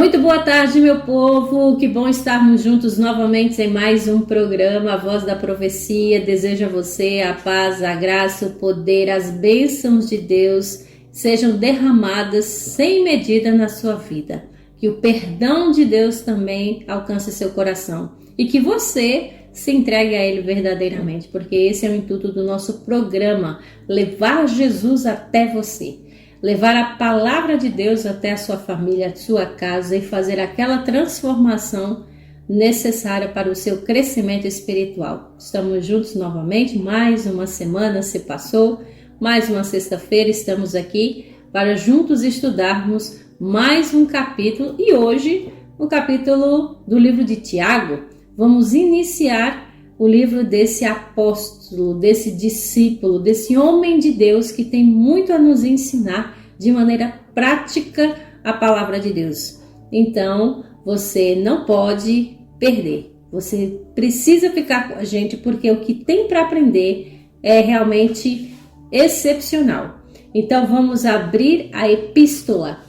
Muito boa tarde, meu povo. Que bom estarmos juntos novamente em mais um programa, A Voz da Profecia. Desejo a você a paz, a graça, o poder, as bênçãos de Deus sejam derramadas sem medida na sua vida. Que o perdão de Deus também alcance seu coração e que você se entregue a Ele verdadeiramente, porque esse é o intuito do nosso programa, levar Jesus até você. Levar a palavra de Deus até a sua família, a sua casa e fazer aquela transformação necessária para o seu crescimento espiritual. Estamos juntos novamente, mais uma semana se passou, mais uma sexta-feira estamos aqui para juntos estudarmos mais um capítulo e hoje o capítulo do livro de Tiago. Vamos iniciar o livro desse apóstolo, desse discípulo, desse homem de Deus que tem muito a nos ensinar de maneira prática a palavra de Deus. Então, você não pode perder. Você precisa ficar com a gente porque o que tem para aprender é realmente excepcional. Então, vamos abrir a epístola,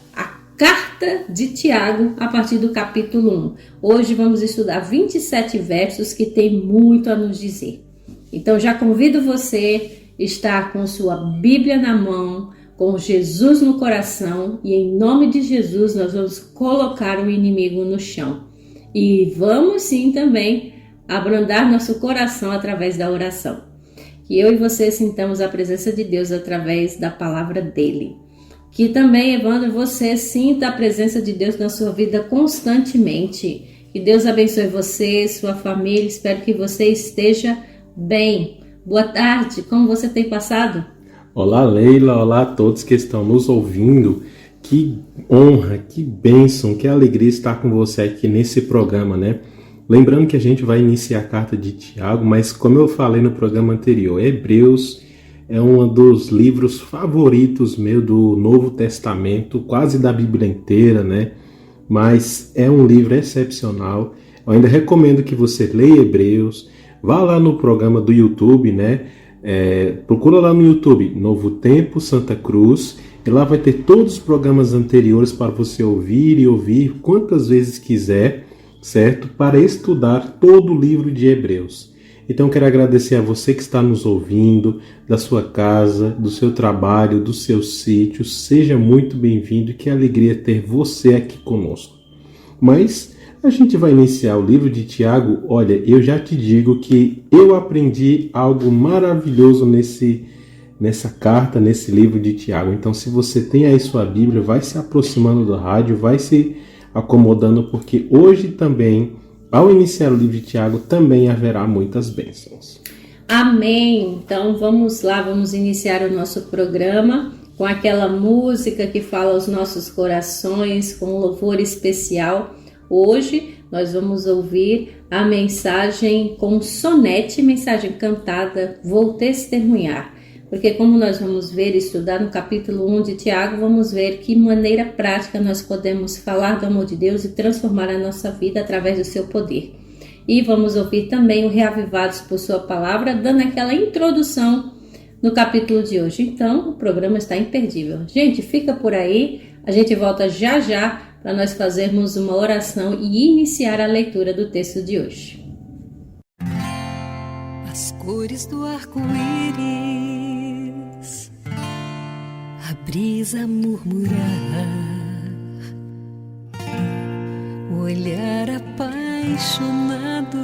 Carta de Tiago, a partir do capítulo 1. Hoje vamos estudar 27 versos que tem muito a nos dizer. Então já convido você a estar com sua Bíblia na mão, com Jesus no coração e em nome de Jesus nós vamos colocar o inimigo no chão. E vamos sim também abrandar nosso coração através da oração. Que eu e você sintamos a presença de Deus através da palavra dele. Que também, Evandro, você sinta a presença de Deus na sua vida constantemente. Que Deus abençoe você, sua família. Espero que você esteja bem. Boa tarde, como você tem passado? Olá, Leila. Olá a todos que estão nos ouvindo. Que honra, que bênção, que alegria estar com você aqui nesse programa, né? Lembrando que a gente vai iniciar a carta de Tiago, mas como eu falei no programa anterior, Hebreus é um dos livros favoritos meu do Novo Testamento, quase da Bíblia inteira, né? Mas é um livro excepcional. Eu ainda recomendo que você leia Hebreus, vá lá no programa do YouTube, né? Procura lá no YouTube, Novo Tempo Santa Cruz, e lá vai ter todos os programas anteriores para você ouvir e ouvir quantas vezes quiser, certo? Para estudar todo o livro de Hebreus. Então quero agradecer a você que está nos ouvindo, da sua casa, do seu trabalho, do seu sítio. Seja muito bem-vindo e que alegria ter você aqui conosco. Mas a gente vai iniciar o livro de Tiago. Olha, eu já te digo que eu aprendi algo maravilhoso nessa carta, nesse livro de Tiago. Então se você tem aí sua Bíblia, vai se aproximando do rádio, vai se acomodando, porque hoje também, ao iniciar o livro de Tiago, também haverá muitas bênçãos. Amém! Então vamos lá, vamos iniciar o nosso programa com aquela música que fala aos nossos corações, com um louvor especial. Hoje nós vamos ouvir a mensagem com sonete, mensagem cantada, Vou Testemunhar. Porque como nós vamos ver e estudar no capítulo 1 de Tiago, vamos ver que maneira prática nós podemos falar do amor de Deus e transformar a nossa vida através do seu poder. E vamos ouvir também o Reavivados por sua palavra, dando aquela introdução no capítulo de hoje. Então, o programa está imperdível. Gente, fica por aí, a gente volta já já para nós fazermos uma oração e iniciar a leitura do texto de hoje. As cores do arco-íris, a brisa murmurar, o olhar apaixonado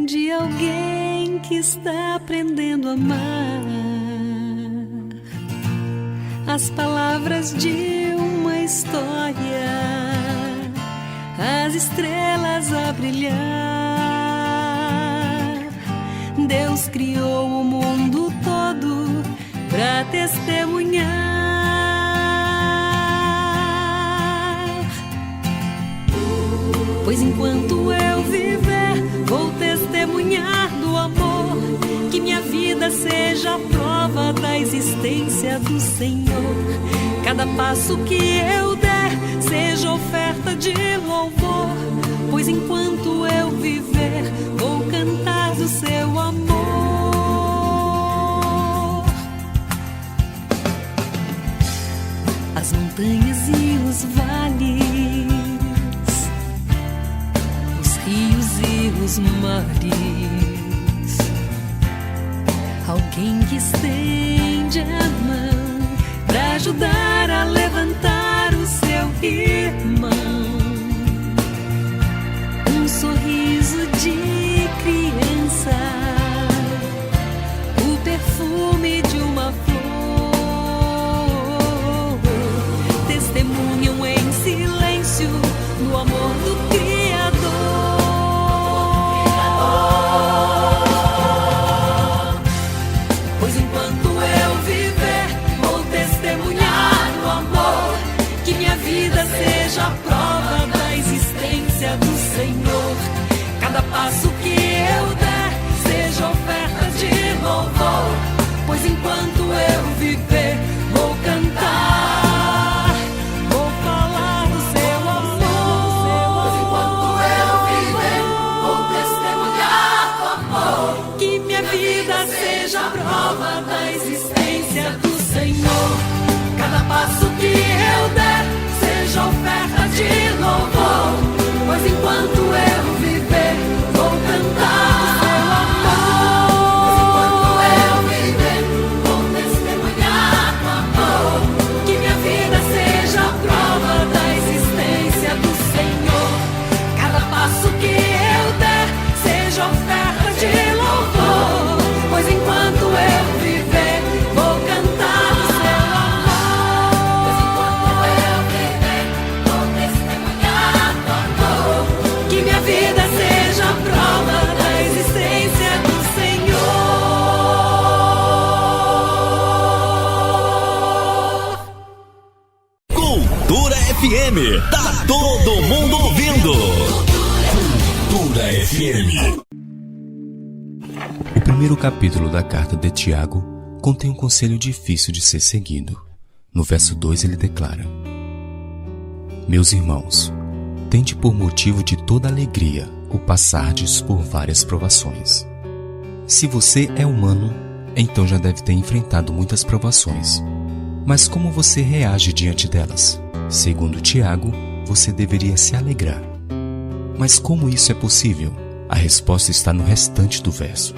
de alguém que está aprendendo a amar, as palavras de uma história, as estrelas a brilhar. Deus criou o mundo todo para testemunhar. Pois enquanto eu viver, vou testemunhar do amor. Que minha vida seja a prova da existência do Senhor. Cada passo que eu der seja oferta de louvor. Pois enquanto eu viver, vou cantar do seu amor. As montanhas e os vales Alguém que estende a mão pra ajudar a levantar o seu irmão. Um sorriso de criança, o perfume de uma flor, testemunham em silêncio no amor do Criador. Pois enquanto eu viver, vou testemunhar o amor, que minha vida seja a prova da existência do Senhor. Cada passo que eu der seja oferta de louvor, pois enquanto eu viver, vou cantar, vou falar do seu amor. Pois enquanto eu viver, vou testemunhar o amor, que minha vida seja a prova da existência do Senhor. Cada passo que eu der seja oferta de louvor, pois enquanto eu viver, vou cantar do seu amor. Pois enquanto eu viver, vou testemunhar o amor, que minha vida seja a prova da existência do Senhor. Cada passo que eu der seja oferta de louvor, pois enquanto eu viver, vou cantar do seu amor. Pois enquanto eu viver, vou testemunhar do amor, que minha vida seja a prova da existência do Senhor. Cultura FM, tá todo mundo ouvindo. Cultura FM. O primeiro capítulo da carta de Tiago contém um conselho difícil de ser seguido. No verso 2 ele declara: Meus irmãos, tende por motivo de toda alegria o passardes por várias provações. Se você é humano, então já deve ter enfrentado muitas provações. Mas como você reage diante delas? Segundo Tiago, você deveria se alegrar. Mas como isso é possível? A resposta está no restante do verso.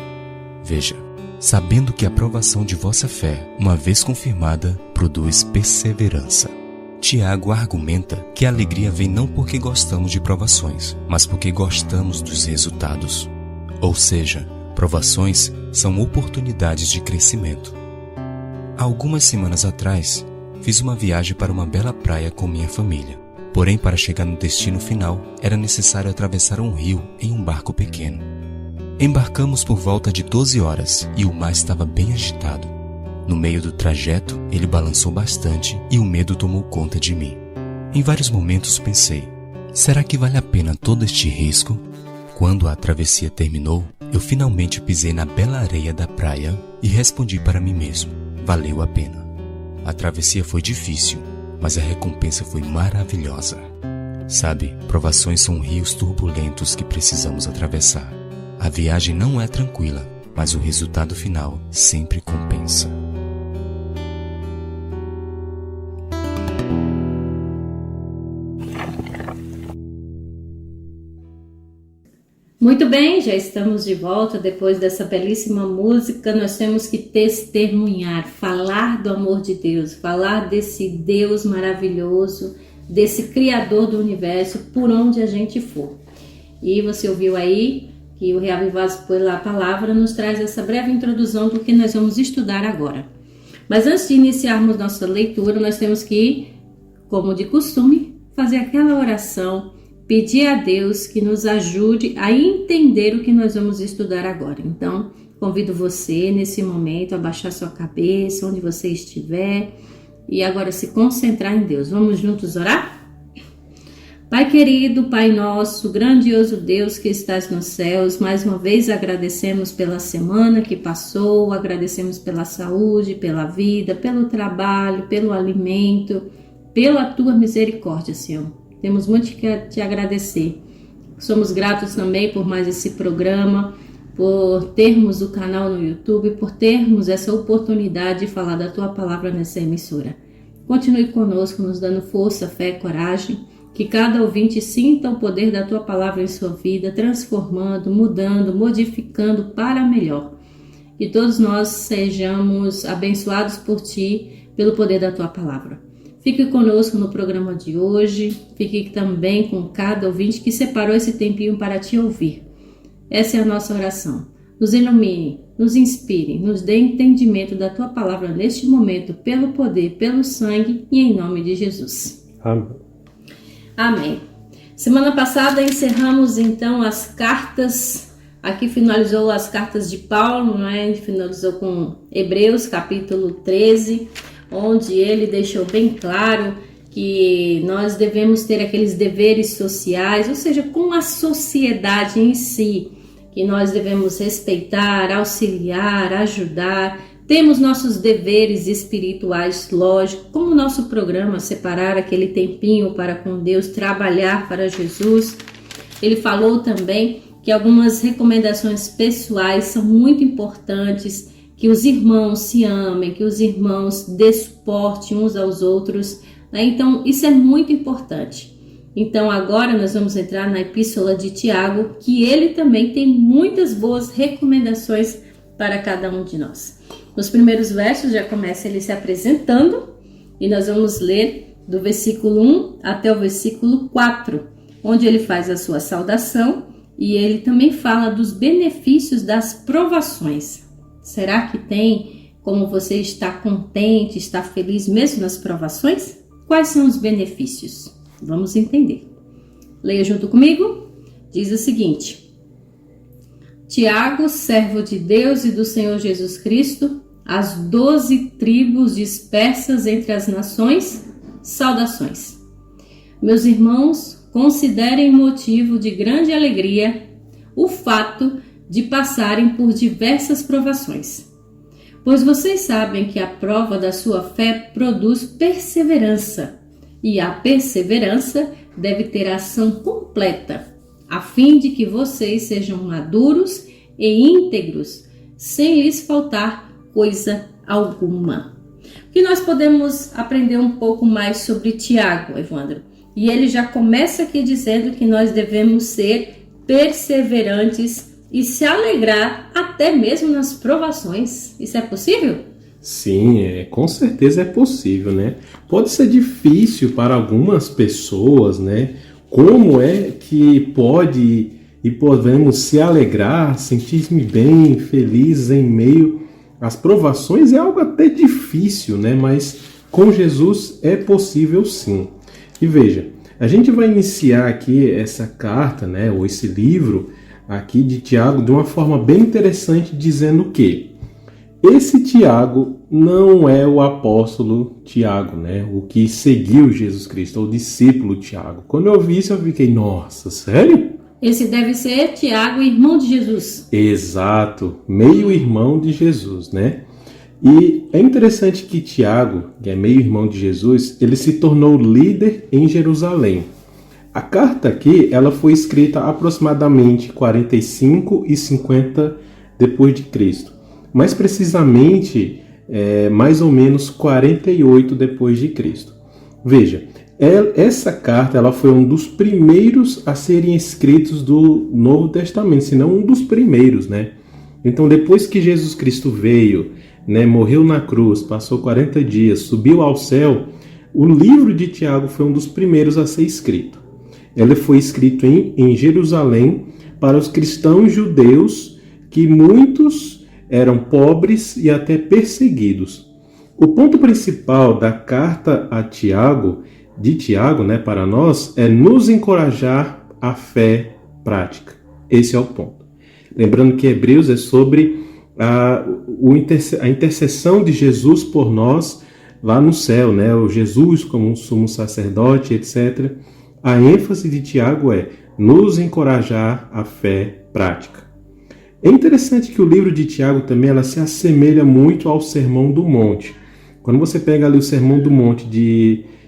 Veja, sabendo que a provação de vossa fé, uma vez confirmada, produz perseverança. Tiago argumenta que a alegria vem não porque gostamos de provações, mas porque gostamos dos resultados. Ou seja, provações são oportunidades de crescimento. Há algumas semanas atrás, fiz uma viagem para uma bela praia com minha família. Porém, para chegar no destino final, era necessário atravessar um rio em um barco pequeno. Embarcamos por volta de 12 horas e o mar estava bem agitado. No meio do trajeto, ele balançou bastante e o medo tomou conta de mim. Em vários momentos pensei, será que vale a pena todo este risco? Quando a travessia terminou, eu finalmente pisei na bela areia da praia e respondi para mim mesmo, valeu a pena. A travessia foi difícil, mas a recompensa foi maravilhosa. Sabe, provações são rios turbulentos que precisamos atravessar. A viagem não é tranquila, mas o resultado final sempre compensa. Muito bem, já estamos de volta depois dessa belíssima música. Nós temos que testemunhar, falar do amor de Deus, falar desse Deus maravilhoso, desse Criador do universo, por onde a gente for. E você ouviu aí que o Reavivados pela Palavra nos traz essa breve introdução do que nós vamos estudar agora. Mas antes de iniciarmos nossa leitura, nós temos que, como de costume, fazer aquela oração, pedir a Deus que nos ajude a entender o que nós vamos estudar agora. Então, convido você nesse momento a baixar sua cabeça, onde você estiver, e agora se concentrar em Deus. Vamos juntos orar? Pai querido, Pai nosso, grandioso Deus que estás nos céus, mais uma vez agradecemos pela semana que passou, agradecemos pela saúde, pela vida, pelo trabalho, pelo alimento, pela tua misericórdia, Senhor. Temos muito que te agradecer. Somos gratos também por mais esse programa, por termos o canal no YouTube, por termos essa oportunidade de falar da tua palavra nessa emissora. Continue conosco, nos dando força, fé, coragem, Que cada ouvinte sinta o poder da Tua palavra em sua vida, transformando, mudando, modificando para melhor. Que todos nós sejamos abençoados por Ti, pelo poder da Tua palavra. Fique conosco no programa de hoje, fique também com cada ouvinte que separou esse tempinho para Te ouvir. Essa é a nossa oração. Nos ilumine, nos inspire, nos dê entendimento da Tua palavra neste momento, pelo poder, pelo sangue e em nome de Jesus. Amém. Amém. Semana passada encerramos então as cartas, aqui finalizou as cartas de Paulo, não é? Finalizou com Hebreus capítulo 13, onde ele deixou bem claro que nós devemos ter aqueles deveres sociais, ou seja, com a sociedade em si, que nós devemos respeitar, auxiliar, ajudar. Temos nossos deveres espirituais, lógico, como o nosso programa, separar aquele tempinho para com Deus, trabalhar para Jesus. Ele falou também que algumas recomendações pessoais são muito importantes, que os irmãos se amem, que os irmãos dê suporte uns aos outros, né? Então, isso é muito importante. Então, agora nós vamos entrar na Epístola de Tiago, que ele também tem muitas boas recomendações para cada um de nós. Nos primeiros versos já começa ele se apresentando e nós vamos ler do versículo 1 até o versículo 4, onde ele faz a sua saudação e ele também fala dos benefícios das provações. Será que tem como você estar contente, estar feliz mesmo nas provações? Quais são os benefícios? Vamos entender. Leia junto comigo. Diz o seguinte: Tiago, servo de Deus e do Senhor Jesus Cristo, as 12 tribos dispersas entre as nações, saudações. Meus irmãos, considerem motivo de grande alegria o fato de passarem por diversas provações, pois vocês sabem que a prova da sua fé produz perseverança, e a perseverança deve ter ação completa, a fim de que vocês sejam maduros e íntegros, sem lhes faltar coisa alguma. O que nós podemos aprender um pouco mais sobre Tiago, Evandro? E ele já começa aqui dizendo que nós devemos ser perseverantes e se alegrar até mesmo nas provações. Isso é possível? Sim, com certeza é possível, né? Pode ser difícil para algumas pessoas, né? Como é que pode e podemos se alegrar, sentir-me bem, felizes em meio às provações? É algo até difícil, né? Mas com Jesus é possível sim. E veja, a gente vai iniciar aqui essa carta, né? Ou esse livro aqui de Tiago de uma forma bem interessante, dizendo que esse Tiago não é o apóstolo Tiago, né? O que seguiu Jesus Cristo, o discípulo Tiago. Quando eu vi isso, eu fiquei, nossa, sério? Esse deve ser Tiago, irmão de Jesus. Exato, meio-irmão de Jesus, né? E é interessante que Tiago, que é meio-irmão de Jesus, ele se tornou líder em Jerusalém. A carta aqui, ela foi escrita aproximadamente 45 e 50 depois de Cristo. Mais precisamente, mais ou menos 48 depois de Cristo. Veja, essa carta ela foi um dos primeiros a serem escritos do Novo Testamento, se não um dos primeiros, né? Então, depois que Jesus Cristo veio, né, morreu na cruz, passou 40 dias, subiu ao céu, o livro de Tiago foi um dos primeiros a ser escrito. Ele foi escrito em Jerusalém para os cristãos judeus, que muitos eram pobres e até perseguidos. O ponto principal da carta a Tiago, de Tiago, né, para nós, é nos encorajar à fé prática. Esse é o ponto. Lembrando que Hebreus é sobre a intercessão de Jesus por nós lá no céu, né? O Jesus como um sumo sacerdote, etc. A ênfase de Tiago é nos encorajar à fé prática. É interessante que o livro de Tiago também ela se assemelha muito ao Sermão do Monte. Quando você pega ali o Sermão do Monte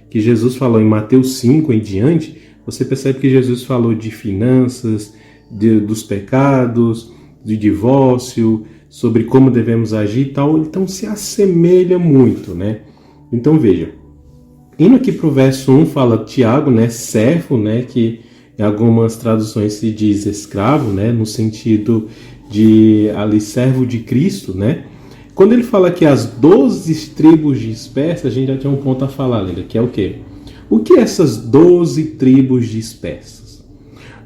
que Jesus falou em Mateus 5 em diante, você percebe que Jesus falou de finanças, dos pecados, de divórcio, sobre como devemos agir e tal. Então se assemelha muito, né? Então veja, Indo aqui para o verso 1, fala Tiago, né, servo, né, que em algumas traduções se diz escravo, né, no sentido de ali servo de Cristo, né. Quando ele fala que as 12 tribos dispersas, a gente já tem um ponto a falar, Lila, que é o quê? O que é essas 12 tribos dispersas?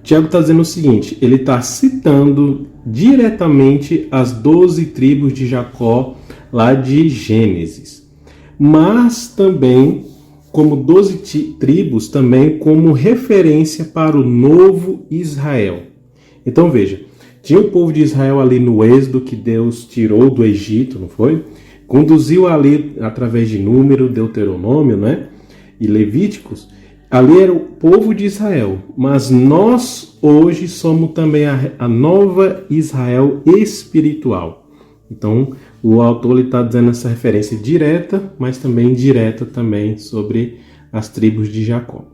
Tiago está dizendo o seguinte, ele está citando diretamente as 12 tribos de Jacó, lá de Gênesis. Mas também, como 12 tribos, também como referência para o novo Israel. Então veja, tinha o povo de Israel ali no Êxodo, que Deus tirou do Egito, não foi? Conduziu ali através de Número, Deuteronômio, né? E Levíticos. Ali era o povo de Israel, mas nós hoje somos também a nova Israel espiritual. Então, o autor está dando essa referência direta, mas também indireta também sobre as tribos de Jacó.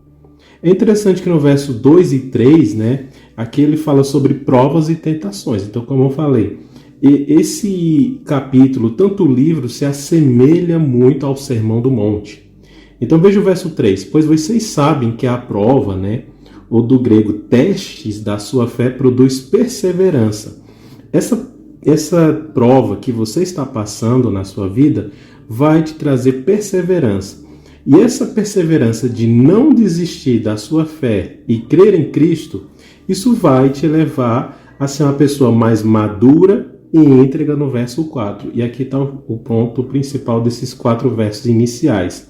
É interessante que no verso 2 e 3, né, aqui ele fala sobre provas e tentações. Então, como eu falei, esse capítulo, tanto o livro, se assemelha muito ao Sermão do Monte. Então veja o verso 3. Pois vocês sabem que a prova, né, ou do grego testes da sua fé, produz perseverança. Essa prova que você está passando na sua vida vai te trazer perseverança. E essa perseverança de não desistir da sua fé e crer em Cristo, isso vai te levar a ser uma pessoa mais madura e íntegra no verso 4. E aqui está o ponto principal desses 4 versos iniciais.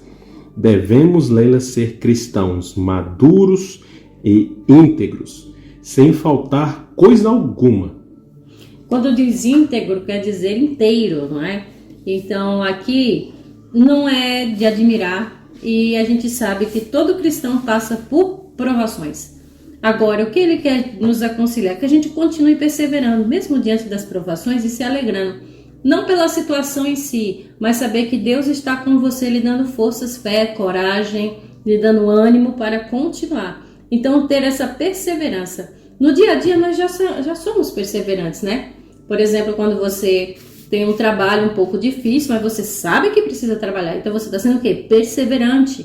Devemos, Leila, ser cristãos maduros e íntegros, sem faltar coisa alguma. Quando diz íntegro, quer dizer inteiro, não é? Então, aqui não é de admirar e a gente sabe que todo cristão passa por provações. Agora, o que ele quer nos aconselhar? Que a gente continue perseverando, mesmo diante das provações, e se alegrando. Não pela situação em si, mas saber que Deus está com você, lhe dando forças, fé, coragem, lhe dando ânimo para continuar. Então, ter essa perseverança. No dia a dia, nós já somos perseverantes, né? Por exemplo, quando você tem um trabalho um pouco difícil, mas você sabe que precisa trabalhar. Então, você está sendo o quê? Perseverante.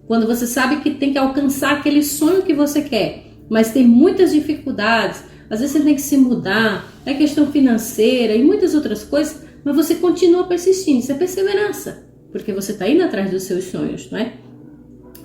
Quando você sabe que tem que alcançar aquele sonho que você quer, mas tem muitas dificuldades. Às vezes você tem que se mudar, é questão financeira e muitas outras coisas, mas você continua persistindo. Isso é perseverança, porque você está indo atrás dos seus sonhos, não é?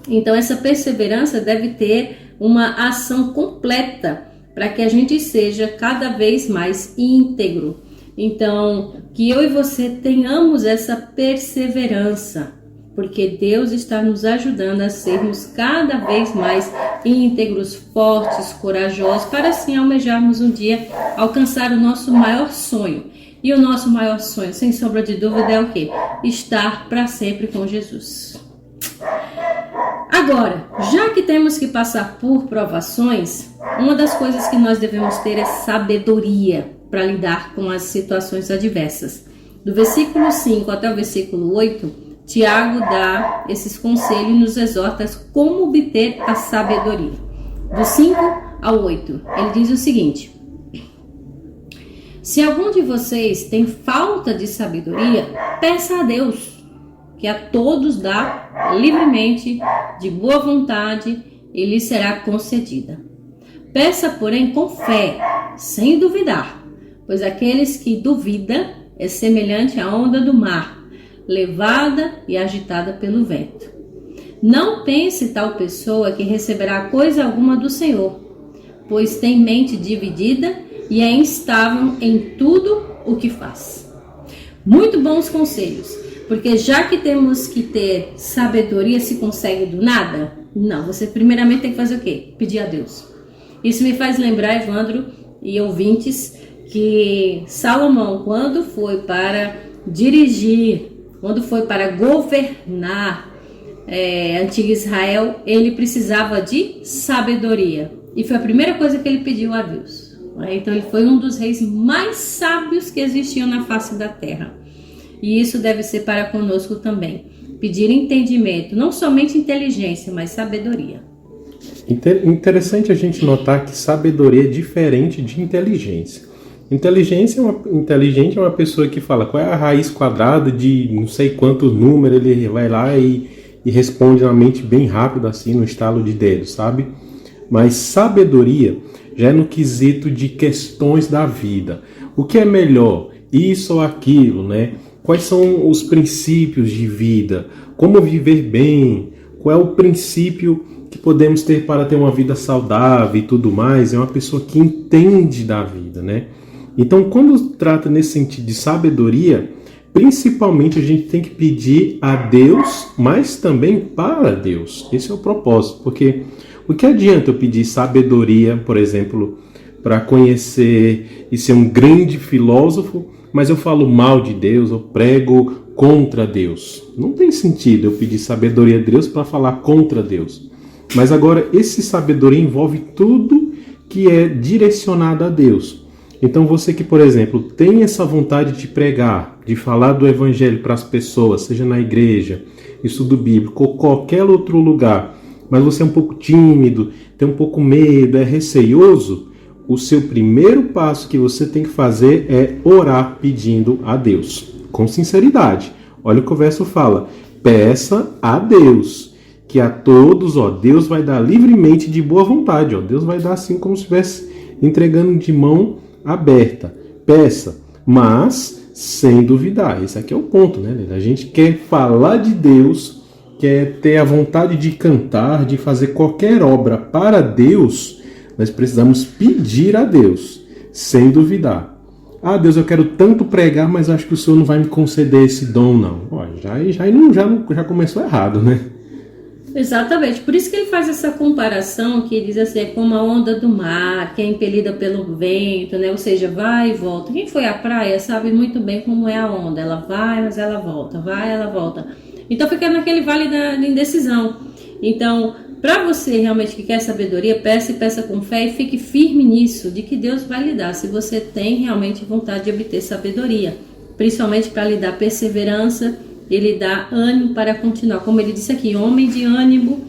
Então, essa perseverança deve ter uma ação completa para que a gente seja cada vez mais íntegro. Então, que eu e você tenhamos essa perseverança, porque Deus está nos ajudando a sermos cada vez mais íntegros, fortes, corajosos, para assim almejarmos um dia alcançar o nosso maior sonho. E o nosso maior sonho, sem sombra de dúvida, é o quê? Estar para sempre com Jesus. Agora, já que temos que passar por provações, uma das coisas que nós devemos ter é sabedoria para lidar com as situações adversas. Do versículo 5 até o versículo 8, Tiago dá esses conselhos e nos exorta como obter a sabedoria. Do 5 ao 8, ele diz o seguinte: se algum de vocês tem falta de sabedoria, peça a Deus, que a todos dá livremente, de boa vontade, e lhe será concedida. Peça, porém, com fé, sem duvidar, pois aqueles que duvidam é semelhante à onda do mar, levada e agitada pelo vento. Não pense tal pessoa que receberá coisa alguma do Senhor, pois tem mente dividida e é instável em tudo o que faz. Muito bons conselhos, porque já que temos que ter sabedoria, se consegue do nada? Não, você primeiramente tem que fazer o quê? Pedir a Deus. Isso me faz lembrar, Evandro e ouvintes, que Salomão, quando foi para dirigir, quando foi para governar a antiga Israel, ele precisava de sabedoria. E foi a primeira coisa que ele pediu a Deus. Então ele foi um dos reis mais sábios que existiam na face da terra. E isso deve ser para conosco também. Pedir entendimento, não somente inteligência, mas sabedoria. Interessante a gente notar que sabedoria é diferente de inteligência. Inteligente é uma pessoa que fala qual é a raiz quadrada de não sei quantos números, ele vai lá e e responde na mente bem rápido, assim, no estalo de dedos, sabe? Mas sabedoria já é no quesito de questões da vida. O que é melhor? Isso ou aquilo, né? Quais são os princípios de vida? Como viver bem? Qual é o princípio que podemos ter para ter uma vida saudável e tudo mais? É uma pessoa que entende da vida, né? Então, quando trata nesse sentido de sabedoria, principalmente a gente tem que pedir a Deus, mas também para Deus. Esse é o propósito, porque o que adianta eu pedir sabedoria, por exemplo, para conhecer e ser um grande filósofo, mas eu falo mal de Deus, eu prego contra Deus? Não tem sentido eu pedir sabedoria a Deus para falar contra Deus. Mas agora, esse sabedoria envolve tudo que é direcionado a Deus. Então você que, por exemplo, tem essa vontade de pregar, de falar do evangelho para as pessoas, seja na igreja, estudo bíblico ou qualquer outro lugar, mas você é um pouco tímido, tem um pouco medo, é receioso, o seu primeiro passo que você tem que fazer é orar pedindo a Deus, com sinceridade. Olha o que o verso fala: peça a Deus, que a todos, Deus vai dar livremente de boa vontade, Deus vai dar assim como se estivesse entregando de mão aberta. Peça, mas sem duvidar. Esse aqui é o ponto, né? A gente quer falar de Deus, quer ter a vontade de cantar, de fazer qualquer obra para Deus, nós precisamos pedir a Deus, sem duvidar. Ah, Deus, eu quero tanto pregar, mas acho que o Senhor não vai me conceder esse dom, não. Já começou errado, né? Exatamente, por isso que ele faz essa comparação que diz assim, é como a onda do mar, que é impelida pelo vento, né? Ou seja, vai e volta. Quem foi à praia sabe muito bem como é a onda, ela vai, mas ela volta, vai, ela volta. Então fica naquele vale da indecisão. Então, para você realmente que quer sabedoria, peça e peça com fé e fique firme nisso, de que Deus vai lhe dar, se você tem realmente vontade de obter sabedoria, principalmente para lhe dar perseverança, ele dá ânimo para continuar. Como ele disse aqui, homem de ânimo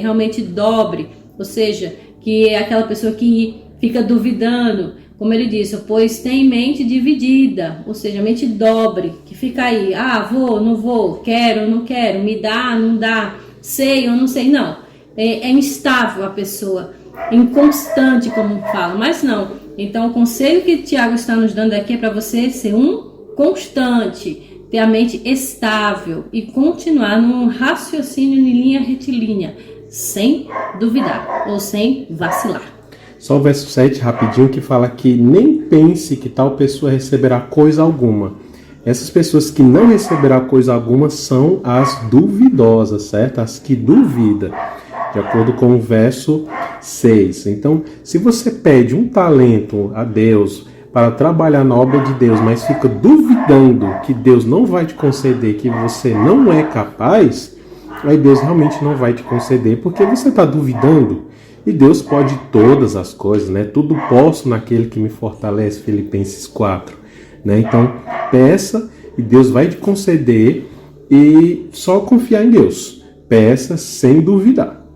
realmente dobre, ou seja, que é aquela pessoa que fica duvidando, como ele disse, pois tem mente dividida, ou seja, mente dobre, que fica aí, vou, não vou, quero, não quero, me dá, não dá, sei ou não sei, não. É instável a pessoa, inconstante, como fala, mas não. Então, o conselho que Tiago está nos dando aqui é para você ser um constante, ter a mente estável e continuar num raciocínio em linha retilínea, sem duvidar ou sem vacilar. Só o verso 7 rapidinho que fala que nem pense que tal pessoa receberá coisa alguma. Essas pessoas que não receberá coisa alguma são as duvidosas, certo? As que duvidam, de acordo com o verso 6. Então, se você pede um talento a Deus para trabalhar na obra de Deus, mas fica duvidando que Deus não vai te conceder, que você não é capaz, aí Deus realmente não vai te conceder, porque você está duvidando. E Deus pode todas as coisas, né? Tudo posso naquele que me fortalece, Filipenses 4. Né? Então, peça e Deus vai te conceder, e só confiar em Deus. Peça sem duvidar.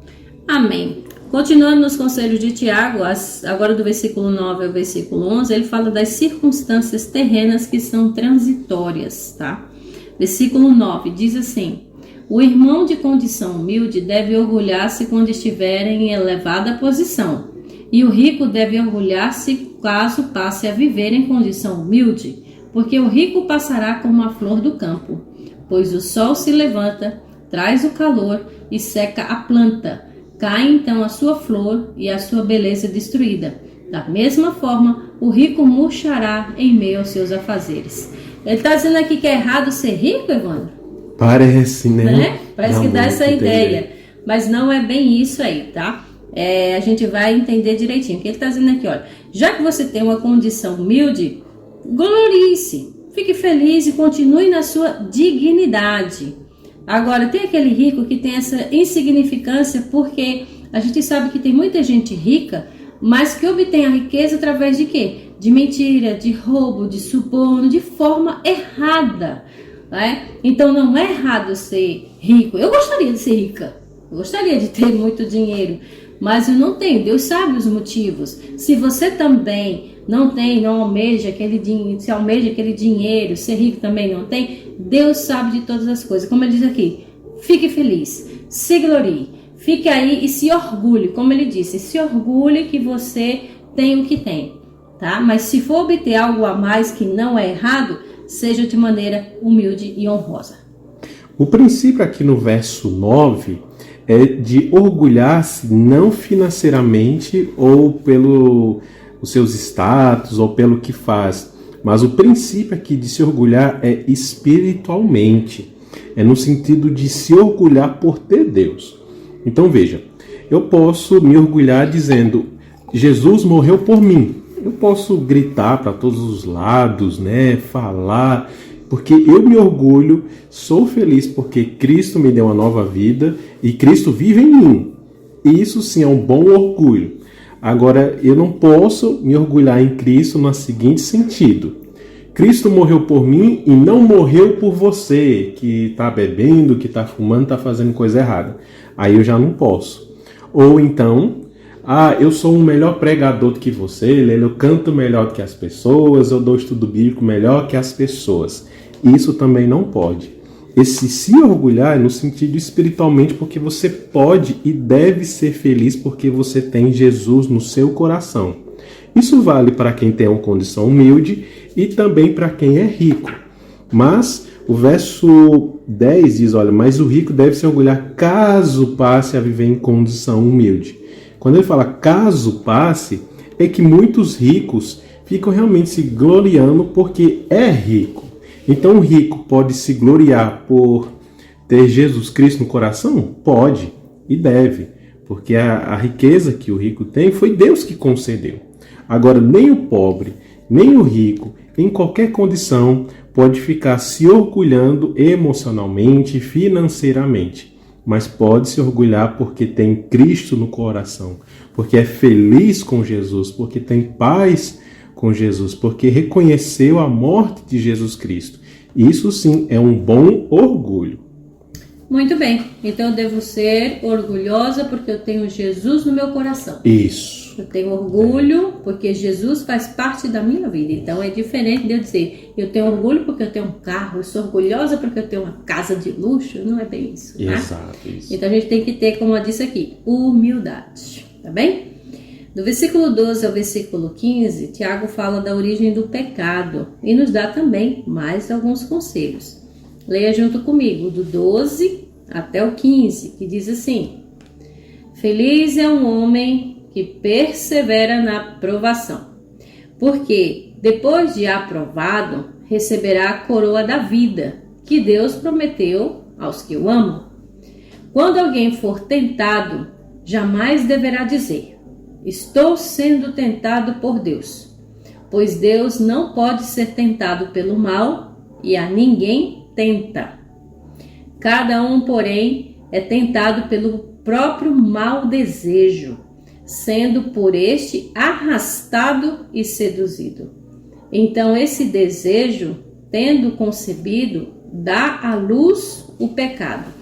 Amém. Continuando nos conselhos de Tiago, agora do versículo 9 ao versículo 11, ele fala das circunstâncias terrenas que são transitórias, tá? Versículo 9 diz assim: o irmão de condição humilde deve orgulhar-se quando estiver em elevada posição, e o rico deve orgulhar-se caso passe a viver em condição humilde, porque o rico passará como a flor do campo, pois o sol se levanta, traz o calor e seca a planta. Cai então a sua flor e a sua beleza destruída. Da mesma forma, o rico murchará em meio aos seus afazeres. Ele está dizendo aqui que é errado ser rico, Evandro? Parece, né? Parece que dá essa ideia. Mas não é bem isso aí, tá? A gente vai entender direitinho. O que ele está dizendo aqui, olha. Já que você tem uma condição humilde, glorie-se, fique feliz e continue na sua dignidade. Agora, tem aquele rico que tem essa insignificância, porque a gente sabe que tem muita gente rica, mas que obtém a riqueza através de quê? De mentira, de roubo, de suborno, de forma errada. Né? Então, não é errado ser rico. Eu gostaria de ser rica, eu gostaria de ter muito dinheiro, mas eu não tenho. Deus sabe os motivos. Se você também não almeja aquele dinheiro, se almeja aquele dinheiro, ser rico também não tem, Deus sabe de todas as coisas. Como ele diz aqui, fique feliz, se glorie, fique aí e se orgulhe, como ele disse, se orgulhe que você tem o que tem, tá? Mas se for obter algo a mais que não é errado, seja de maneira humilde e honrosa. O princípio aqui no verso 9 é de orgulhar-se não financeiramente ou pelo os seus status ou pelo que faz, mas o princípio aqui de se orgulhar é espiritualmente, é no sentido de se orgulhar por ter Deus. Então veja, eu posso me orgulhar dizendo, Jesus morreu por mim. Eu posso gritar para todos os lados, né, falar, porque eu me orgulho, sou feliz porque Cristo me deu uma nova vida e Cristo vive em mim. Isso sim é um bom orgulho. Agora, eu não posso me orgulhar em Cristo no seguinte sentido. Cristo morreu por mim e não morreu por você, que está bebendo, que está fumando, está fazendo coisa errada. Aí eu já não posso. Ou então, eu sou um melhor pregador do que você, eu canto melhor do que as pessoas, eu dou estudo bíblico melhor que as pessoas. Isso também não pode. Esse se orgulhar é no sentido espiritualmente, porque você pode e deve ser feliz porque você tem Jesus no seu coração. Isso vale para quem tem uma condição humilde e também para quem é rico. Mas o verso 10 diz, olha, mas o rico deve se orgulhar caso passe a viver em condição humilde. Quando ele fala caso passe, é que muitos ricos ficam realmente se gloriando porque é rico. Então o rico pode se gloriar por ter Jesus Cristo no coração? Pode e deve, porque a riqueza que o rico tem foi Deus que concedeu. Agora, nem o pobre, nem o rico, em qualquer condição, pode ficar se orgulhando emocionalmente, financeiramente, mas pode se orgulhar porque tem Cristo no coração, porque é feliz com Jesus, porque tem paz com Jesus, porque reconheceu a morte de Jesus Cristo. Isso sim é um bom orgulho. Muito bem, então eu devo ser orgulhosa porque eu tenho Jesus no meu coração. Isso. Eu tenho orgulho porque Jesus faz parte da minha vida. Então é diferente de eu dizer, eu tenho orgulho porque eu tenho um carro, eu sou orgulhosa porque eu tenho uma casa de luxo. Não é bem isso, tá? Exato, isso. Então a gente tem que ter, como eu disse aqui, humildade, tá bem? Do versículo 12 ao versículo 15, Tiago fala da origem do pecado e nos dá também mais alguns conselhos. Leia junto comigo, do 12 até o 15, que diz assim: Feliz é um homem que persevera na provação, porque depois de aprovado, receberá a coroa da vida, que Deus prometeu aos que o amam. Quando alguém for tentado, jamais deverá dizer: Estou sendo tentado por Deus, pois Deus não pode ser tentado pelo mal e a ninguém tenta. Cada um, porém, é tentado pelo próprio mau desejo, sendo por este arrastado e seduzido. Então esse desejo, tendo concebido, dá à luz o pecado.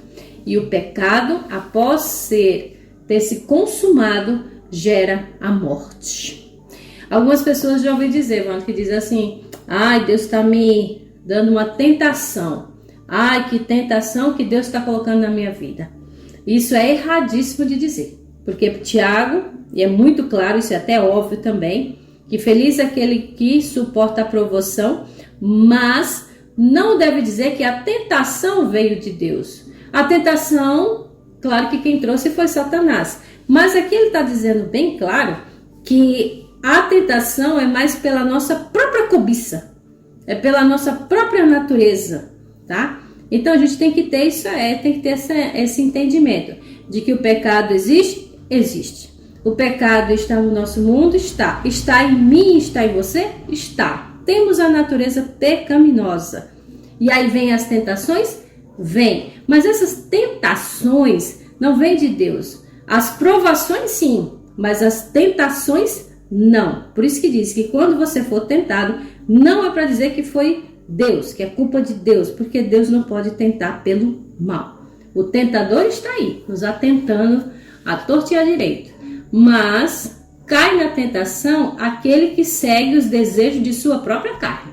E o pecado, após ter se consumado, gera a morte. Algumas pessoas já ouvi dizer, mano, que diz assim: ai, Deus está me dando uma tentação. Ai, que tentação que Deus está colocando na minha vida. Isso é erradíssimo de dizer, porque Tiago, e é muito claro, isso é até óbvio também, que feliz é aquele que suporta a provação, mas não deve dizer que a tentação veio de Deus. A tentação, claro que quem trouxe foi Satanás, mas aqui ele está dizendo bem claro que a tentação é mais pela nossa própria cobiça, é pela nossa própria natureza, tá? Então a gente tem que ter isso, tem que ter esse entendimento de que o pecado existe, existe. O pecado está no nosso mundo, está. Está em mim, está em você? Está. Temos a natureza pecaminosa. E aí vem as tentações? Vem. Mas essas tentações não vêm de Deus. As provações sim, mas as tentações não. Por isso que diz que quando você for tentado, não é para dizer que foi Deus, que é culpa de Deus, porque Deus não pode tentar pelo mal. O tentador está aí, nos atentando à torta e à direita. Mas cai na tentação aquele que segue os desejos de sua própria carne.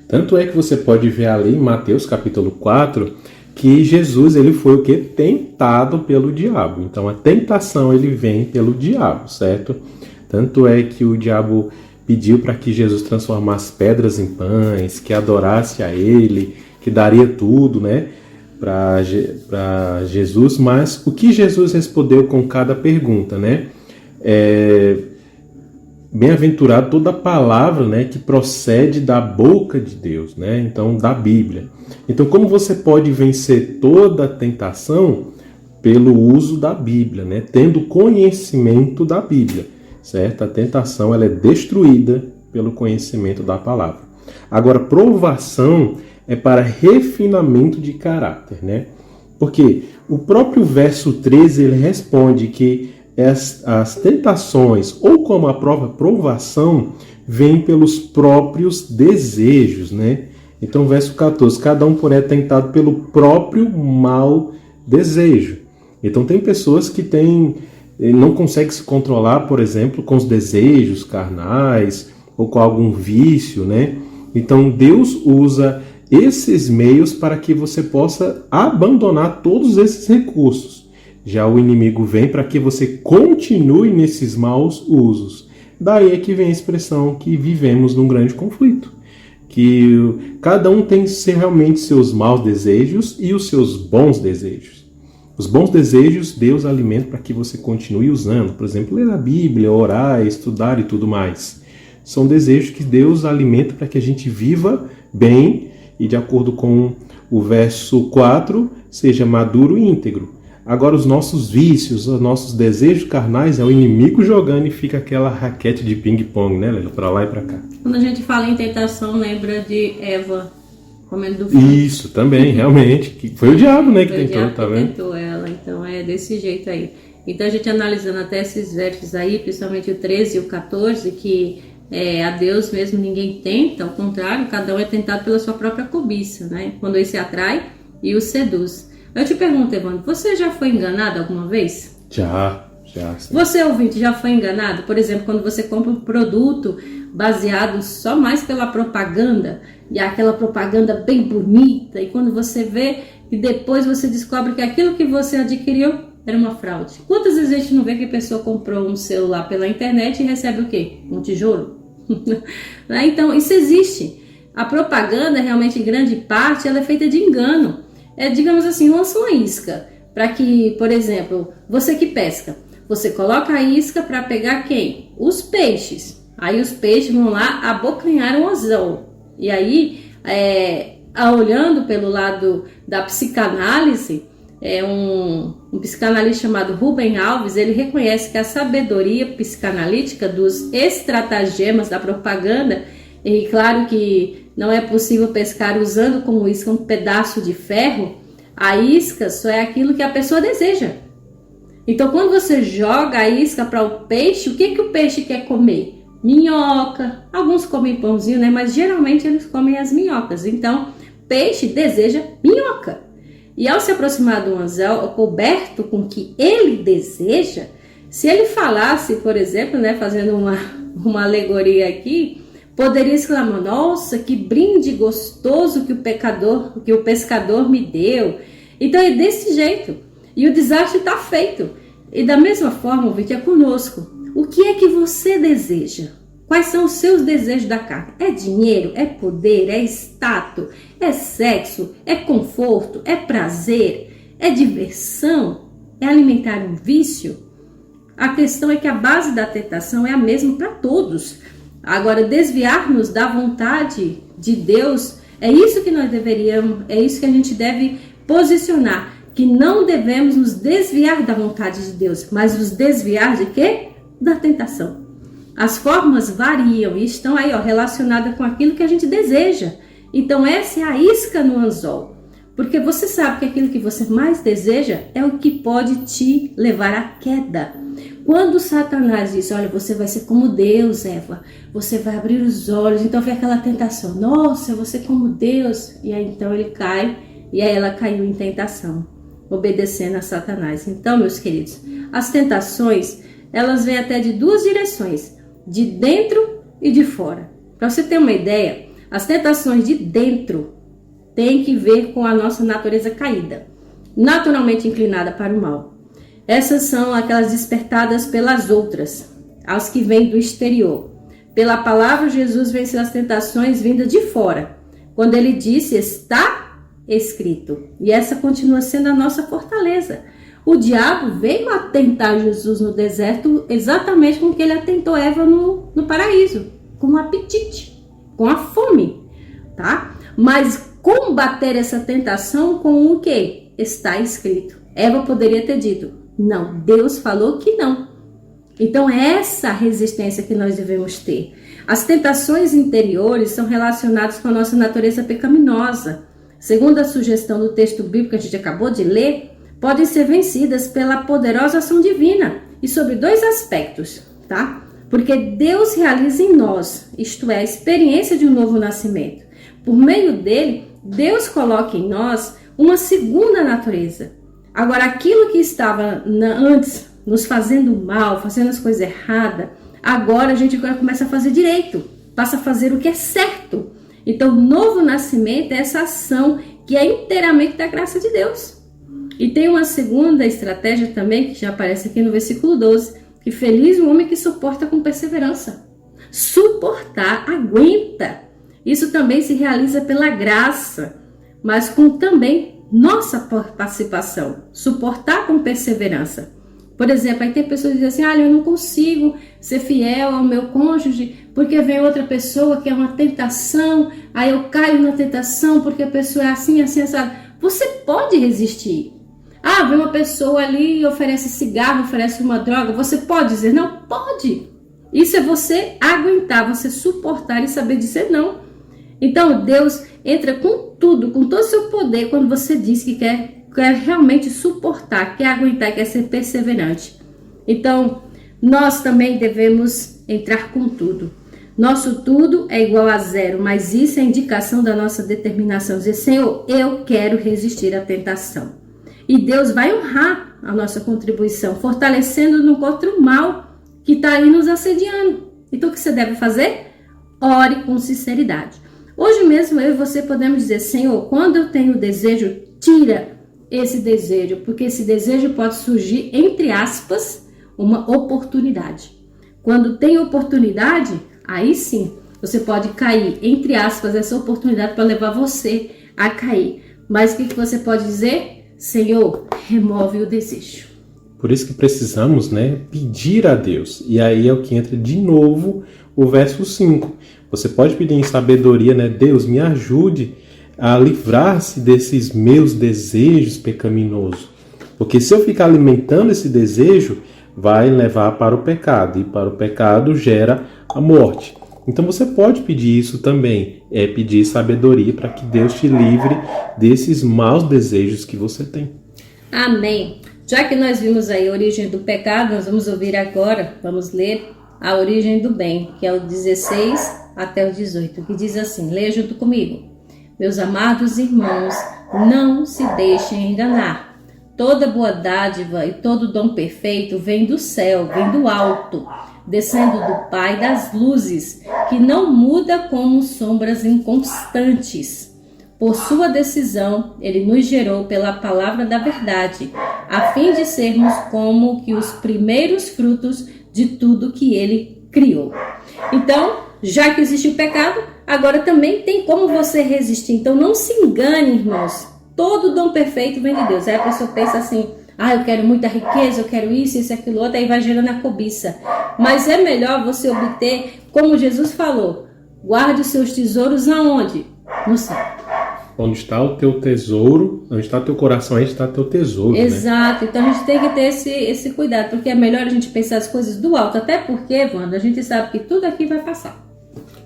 Tanto é que você pode ver ali em Mateus capítulo 4, que Jesus ele foi o quê? Tentado pelo diabo. Então a tentação ele vem pelo diabo, certo? Tanto é que o diabo pediu para que Jesus transformasse pedras em pães, que adorasse a ele, que daria tudo, né, para Jesus. Mas o que Jesus respondeu com cada pergunta, né? Bem-aventurado toda palavra, né, que procede da boca de Deus, né? Então, da Bíblia. Então, como você pode vencer toda a tentação? Pelo uso da Bíblia, né? Tendo conhecimento da Bíblia, certo? A tentação ela é destruída pelo conhecimento da palavra. Agora, provação é para refinamento de caráter, né? Porque o próprio verso 13 ele responde que as tentações, ou como a própria provação, vêm pelos próprios desejos, né? Então, verso 14, cada um porém é tentado pelo próprio mau desejo. Então, tem pessoas que não conseguem se controlar, por exemplo, com os desejos carnais, ou com algum vício, né? Então, Deus usa esses meios para que você possa abandonar todos esses recursos. Já o inimigo vem para que você continue nesses maus usos. Daí é que vem a expressão que vivemos num grande conflito. Que cada um tem realmente seus maus desejos e os seus bons desejos. Os bons desejos Deus alimenta para que você continue usando. Por exemplo, ler a Bíblia, orar, estudar e tudo mais. São desejos que Deus alimenta para que a gente viva bem e, de acordo com o verso 4, seja maduro e íntegro. Agora, os nossos vícios, os nossos desejos carnais, é o inimigo jogando e fica aquela raquete de ping-pong, né, Leila? Pra lá e pra cá. Quando a gente fala em tentação, lembra de Eva comendo do fruto. Isso, também, realmente. Que foi o diabo, né, que foi tentou, o diabo tá que vendo? tentou ela, então é desse jeito aí. Então, a gente analisando até esses versos aí, principalmente o 13 e o 14, que a Deus mesmo ninguém tenta, ao contrário, cada um é tentado pela sua própria cobiça, né? Quando ele se atrai e o seduz. Eu te pergunto, Evandro, você já foi enganado alguma vez? Já. Sim. Você, ouvinte, já foi enganado? Por exemplo, quando você compra um produto baseado só mais pela propaganda, e aquela propaganda bem bonita, e quando você vê e depois você descobre que aquilo que você adquiriu era uma fraude. Quantas vezes a gente não vê que a pessoa comprou um celular pela internet e recebe o quê? Um tijolo? Então, isso existe. A propaganda, realmente, em grande parte, ela é feita de engano. Digamos assim, lança uma isca para que, por exemplo, você que pesca, você coloca a isca para pegar quem? Os peixes. Aí os peixes vão lá abocanhar um anzol. E aí, olhando pelo lado da psicanálise, um psicanalista chamado Rubem Alves, ele reconhece que a sabedoria psicanalítica dos estratagemas da propaganda, e claro que não é possível pescar usando como isca um pedaço de ferro, a isca só é aquilo que a pessoa deseja. Então, quando você joga a isca para o peixe, o que o peixe quer comer? Minhoca. Alguns comem pãozinho, né? Mas geralmente eles comem as minhocas. Então, peixe deseja minhoca. E ao se aproximar do anzol, coberto com o que ele deseja, se ele falasse, por exemplo, né, fazendo uma alegoria aqui, poderia exclamar: nossa, que brinde gostoso que o pescador me deu. Então é desse jeito. E o desastre está feito. E da mesma forma, ouvinte, é conosco. O que é que você deseja? Quais são os seus desejos da carne? É dinheiro? É poder? É status? É sexo? É conforto? É prazer? É diversão? É alimentar um vício? A questão é que a base da tentação é a mesma para todos. Agora, desviar-nos da vontade de Deus, é isso que nós deveríamos, é isso que a gente deve posicionar, que não devemos nos desviar da vontade de Deus, mas nos desviar de quê? Da tentação. As formas variam e estão aí, relacionadas com aquilo que a gente deseja. Então, essa é a isca no anzol, porque você sabe que aquilo que você mais deseja é o que pode te levar à queda. Quando Satanás diz: olha, você vai ser como Deus, Eva, você vai abrir os olhos, então vem aquela tentação: nossa, você como Deus. E aí então ele cai, e aí ela caiu em tentação, obedecendo a Satanás. Então, meus queridos, as tentações, elas vêm até de duas direções, de dentro e de fora. Para você ter uma ideia, as tentações de dentro, tem que ver com a nossa natureza caída, naturalmente inclinada para o mal. Essas são aquelas despertadas pelas outras, aos que vêm do exterior. Pela palavra, Jesus venceu as tentações vindas de fora, quando ele disse, está escrito. E essa continua sendo a nossa fortaleza. O diabo veio a tentar Jesus no deserto exatamente como que ele atentou Eva no paraíso, com o apetite, com a fome, tá? Mas combater essa tentação com o que? Está escrito. Eva poderia ter dito, não, Deus falou que não. Então é essa resistência que nós devemos ter. As tentações interiores são relacionadas com a nossa natureza pecaminosa. Segundo a sugestão do texto bíblico que a gente acabou de ler, podem ser vencidas pela poderosa ação divina e sobre 2 aspectos, tá? Porque Deus realiza em nós, isto é, a experiência de um novo nascimento. Por meio dele, Deus coloca em nós uma segunda natureza. Agora, aquilo que estava antes nos fazendo mal, fazendo as coisas erradas, agora a gente começa a fazer direito, passa a fazer o que é certo. Então, o novo nascimento é essa ação que é inteiramente da graça de Deus. E tem uma segunda estratégia também, que já aparece aqui no versículo 12, que feliz o homem que suporta com perseverança. Suportar, aguenta. Isso também se realiza pela graça, mas com também nossa participação. Suportar com perseverança. Por exemplo, aí tem pessoas que dizem assim, eu não consigo ser fiel ao meu cônjuge porque vem outra pessoa que é uma tentação, aí eu caio na tentação porque a pessoa é assim, assim, assim. Você pode resistir. Vem uma pessoa ali e oferece cigarro, oferece uma droga, você pode dizer não? Pode. Isso é você aguentar, você suportar e saber dizer não. Então Deus entra com tudo, com todo o seu poder quando você diz que quer realmente suportar, quer aguentar, quer ser perseverante. Então, nós também devemos entrar com tudo. Nosso tudo é igual a 0, mas isso é indicação da nossa determinação. Dizer, Senhor, eu quero resistir à tentação. E Deus vai honrar a nossa contribuição, fortalecendo-nos contra o mal que está aí nos assediando. Então, o que você deve fazer? Ore com sinceridade. Hoje mesmo, eu e você podemos dizer, Senhor, quando eu tenho desejo, tira esse desejo, porque esse desejo pode surgir, entre aspas, uma oportunidade. Quando tem oportunidade, aí sim, você pode cair, entre aspas, essa oportunidade para levar você a cair. Mas o que você pode dizer? Senhor, remove o desejo. Por isso que precisamos, pedir a Deus. E aí é o que entra de novo o verso 5. Você pode pedir em sabedoria, Deus, me ajude a livrar-se desses meus desejos pecaminosos. Porque se eu ficar alimentando esse desejo, vai levar para o pecado. E para o pecado gera a morte. Então você pode pedir isso também. É pedir sabedoria para que Deus te livre desses maus desejos que você tem. Amém. Já que nós vimos aí a origem do pecado, nós vamos ouvir agora, vamos ler a origem do bem, que é o 16 até o 18, que diz assim, leia junto comigo. Meus amados irmãos, não se deixem enganar. Toda boa dádiva e todo dom perfeito vem do céu, vem do alto, descendo do Pai das luzes, que não muda como sombras inconstantes. Por sua decisão, ele nos gerou pela palavra da verdade, a fim de sermos como que os primeiros frutos de tudo que ele criou. Então, já que existe o pecado, agora também tem como você resistir. Então, não se engane, irmãos. Todo dom perfeito vem de Deus. Aí a pessoa pensa assim, eu quero muita riqueza, eu quero isso, aquilo outro, aí vai gerando a cobiça. Mas é melhor você obter, como Jesus falou, guarde os seus tesouros aonde? No céu. Onde está o teu tesouro, onde está o teu coração, aí está o teu tesouro. Exato, então a gente tem que ter esse cuidado, porque é melhor a gente pensar as coisas do alto, até porque, Wanda, a gente sabe que tudo aqui vai passar.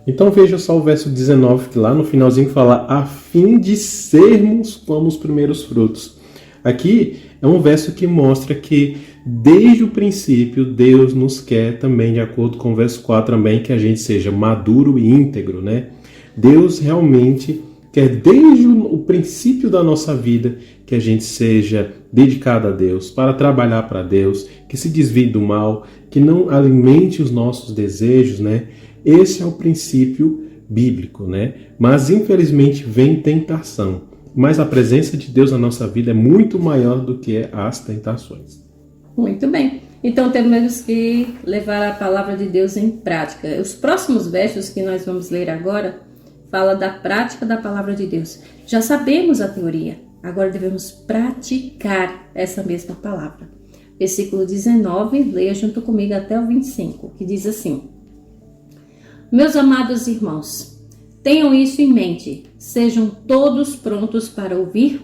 Então veja só o verso 19, que lá no finalzinho fala, a fim de sermos como os primeiros frutos. Aqui é um verso que mostra que desde o princípio Deus nos quer também, de acordo com o verso 4 também, que a gente seja maduro e íntegro, Deus realmente quer desde o princípio da nossa vida que a gente seja dedicado a Deus, para trabalhar para Deus, que se desvie do mal, que não alimente os nossos desejos, Esse é o princípio bíblico, né? Mas infelizmente vem tentação. Mas a presença de Deus na nossa vida é muito maior do que as tentações. Muito bem. Então temos que levar a palavra de Deus em prática. Os próximos versos que nós vamos ler agora fala da prática da palavra de Deus. Já sabemos a teoria, agora devemos praticar essa mesma palavra. Versículo 19, leia junto comigo até o 25, que diz assim: Meus amados irmãos, tenham isso em mente, sejam todos prontos para ouvir,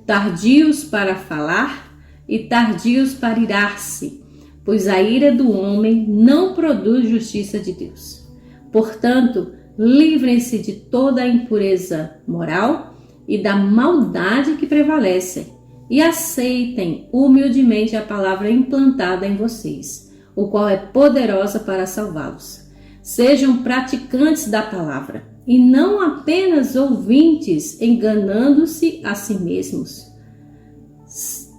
tardios para falar e tardios para irar-se, pois a ira do homem não produz justiça de Deus. Portanto, livrem-se de toda a impureza moral e da maldade que prevalece, e aceitem humildemente a palavra implantada em vocês, o qual é poderosa para salvá-los. Sejam praticantes da palavra, e não apenas ouvintes, enganando-se a si mesmos.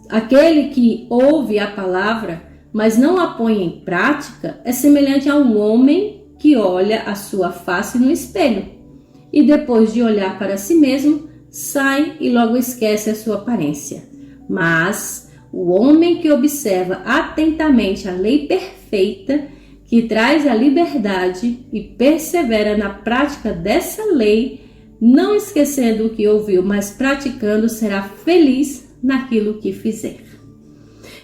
Aquele que ouve a palavra, mas não a põe em prática, é semelhante a um homem que olha a sua face no espelho, e depois de olhar para si mesmo, sai e logo esquece a sua aparência. Mas o homem que observa atentamente a lei perfeita, que traz a liberdade e persevera na prática dessa lei, não esquecendo o que ouviu, mas praticando, será feliz naquilo que fizer.